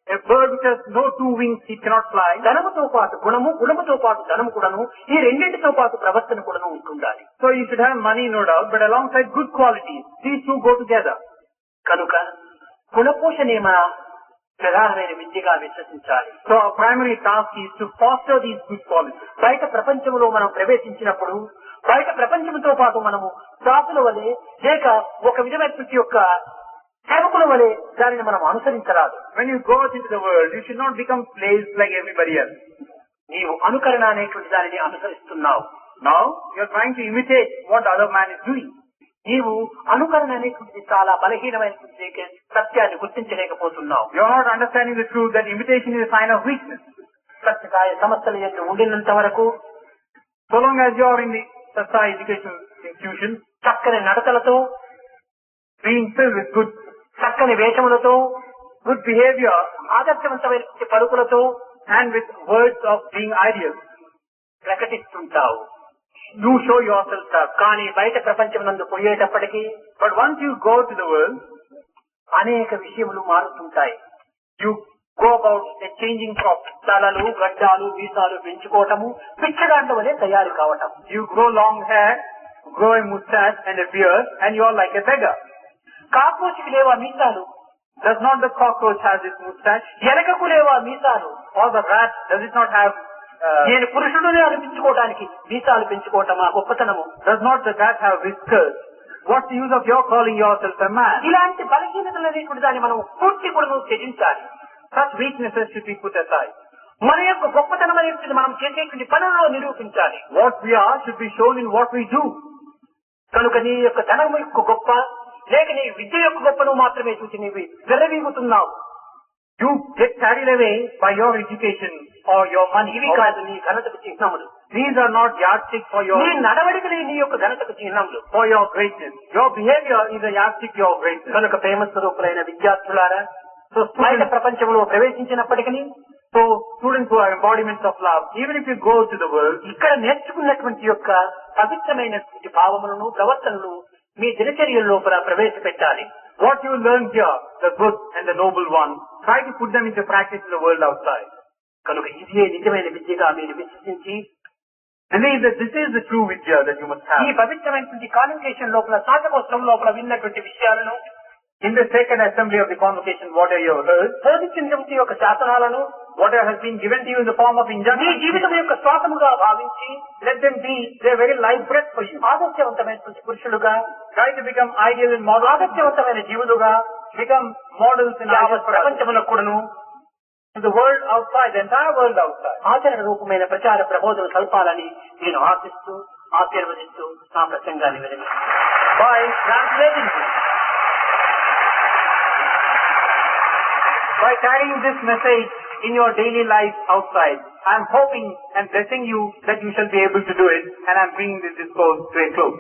A bird which has no two wings, it cannot fly. ధనముతో పాటు గుణము, గుణముతో పాటు ధనము కూడాను, ఈ రెండింటితో పాటు ప్రవర్తన కూడాను ఉంటుండాలి. So you should have money, no doubt, but alongside good qualities, these two go together. కనుక గుణపోషణే మన ప్రధానమైన విద్యగా విశ్వసించాలి. So our primary task is to foster these good qualities. బయట ప్రపంచంలో మనం ప్రవేశించినప్పుడు బయట ప్రపంచంతో పాటు మనము దాసుల వలె లేక ఒక విధమైనటువంటి యొక్క సేవకుల వలె దానిని మనం అనుసరించరాదు. When you go out into the world, you should not become slaves like everybody else. నీవు అనుకరణ అనేటువంటి దానిని అనుసరిస్తున్నావు. Now, you are trying to imitate what the other man is doing. నీవు అనుకరణ అనేటువంటిది చాలా బలహీనమైనటువంటి సత్యాన్ని గుర్తించలేకపోతున్నావు. You are not understanding the truth that imitation is a sign of weakness. Sathya Sai సంస్థల యొక్క ఉండినంత వరకు So long as you are in the Sasta educational institution, చక్కని నడతలతో, being filled with good, చక్కని వేషములతో, good behavior ఆదర్శవంతమైన పలుకులతో and with words of being ideal, ప్రకటిస్తుంటావు. you show yourself tough. కానీ బయట ప్రపంచం నందు పోయేటప్పటికీ But once you go to the world, అనేక విషయములు మారుతుంటాయి. you go about a changing crop. తలలు, గడ్డాలు, మీసాలు పెంచుకోవటము, పిచ్చగాండ వలె తయారు కావటం. You grow long hair, grow a mustache and a beard, and you are like a beggar. కాకోచికి లేవా మీసాలు, Does not the cockroach have this mustache? ఎలకకు లేవా మీసాలు, Or the rat, does it not have, నేను పురుషుడునే అనిపించుకోవడానికి మీసాలు పెంచుకోవటం ఆ గొప్పతనము. does not the rat have whiskers? What's the use of your calling yourself a man? ఇలాంటి బలహీనతలు అనేటువంటి దాన్ని మనం పూర్తి కూడా త్యజించాలి. Such weaknesses should be put aside. మన యొక్క గొప్పతనం అనేటువంటి మనం చేసేటువంటి పనుల్లో నిరూపించాలి. What we are should be shown in what we do. కనుక నీ యొక్క ధనము యొక్క గొప్ప లేక నీ విద్య యొక్క గొప్పను మాత్రమే చూసి నీవు విర్రవీగుతున్నావు. You get carried away by your education or your money. ఇవి కాదు నీ ఘనతకు చిహ్నములు. These are not yardstick for your నీ నడవడికలే నీ యొక్క ఘనతకు చిహ్నములు. for your greatness. Your behavior is a yardstick to your greatness. కనుక ప్రేమ స్వరూపులైన విద్యార్థులారా, So బయట students, ప్రపంచంలో ప్రవేశించినప్పటికీ so students who are embodiments of love, even if you go to the world, ఇక్కడ నేర్చుకున్నటువంటి యొక్క పవిత్రమైనటువంటి భావములను, ప్రవర్తనలు మీ దినచర్య లోపల ప్రవేశపెట్టాలి. what you learn here, the good and the noble one, try to put them into practice in the world outside. కనుక ఇదే నిజమైన విద్యగా మీరు విశ్వసించి Believe that this is the true vidya that you must ఈ have. పవిత్రమైనటువంటి కాన్వకేషన్ లోపల శాతకోత్సవం లోపల విన్నటువంటి విషయాలను In the second assembly of the convocation, whatever you have heard, బోధించినటువంటి యొక్క శాసనాలను whatever has been given to you in the form of me injunction, జీవితం యొక్క శ్వాసముగా భావించి let them be their very life breath for you. ఆదర్శవంతమైనటువంటి పురుషులుగా, Try to become ideal and model, ఆదర్శవంతమైన జీవులుగా become models in యావత్ ideal ప్రపంచములకు కూడాను to the world outside, the entire world outside. ఆచరణ రూపమైన ప్రచార ప్రబోధన కల్పాలని నేను ఆశిస్తూ ఆశీర్వదిస్తూ నా ప్రసంగాన్ని విరమిస్తున్నాను. By translating this, by carrying this message in your daily life outside, I am hoping and blessing you that you shall be able to do it, and I am bringing this discourse to a close.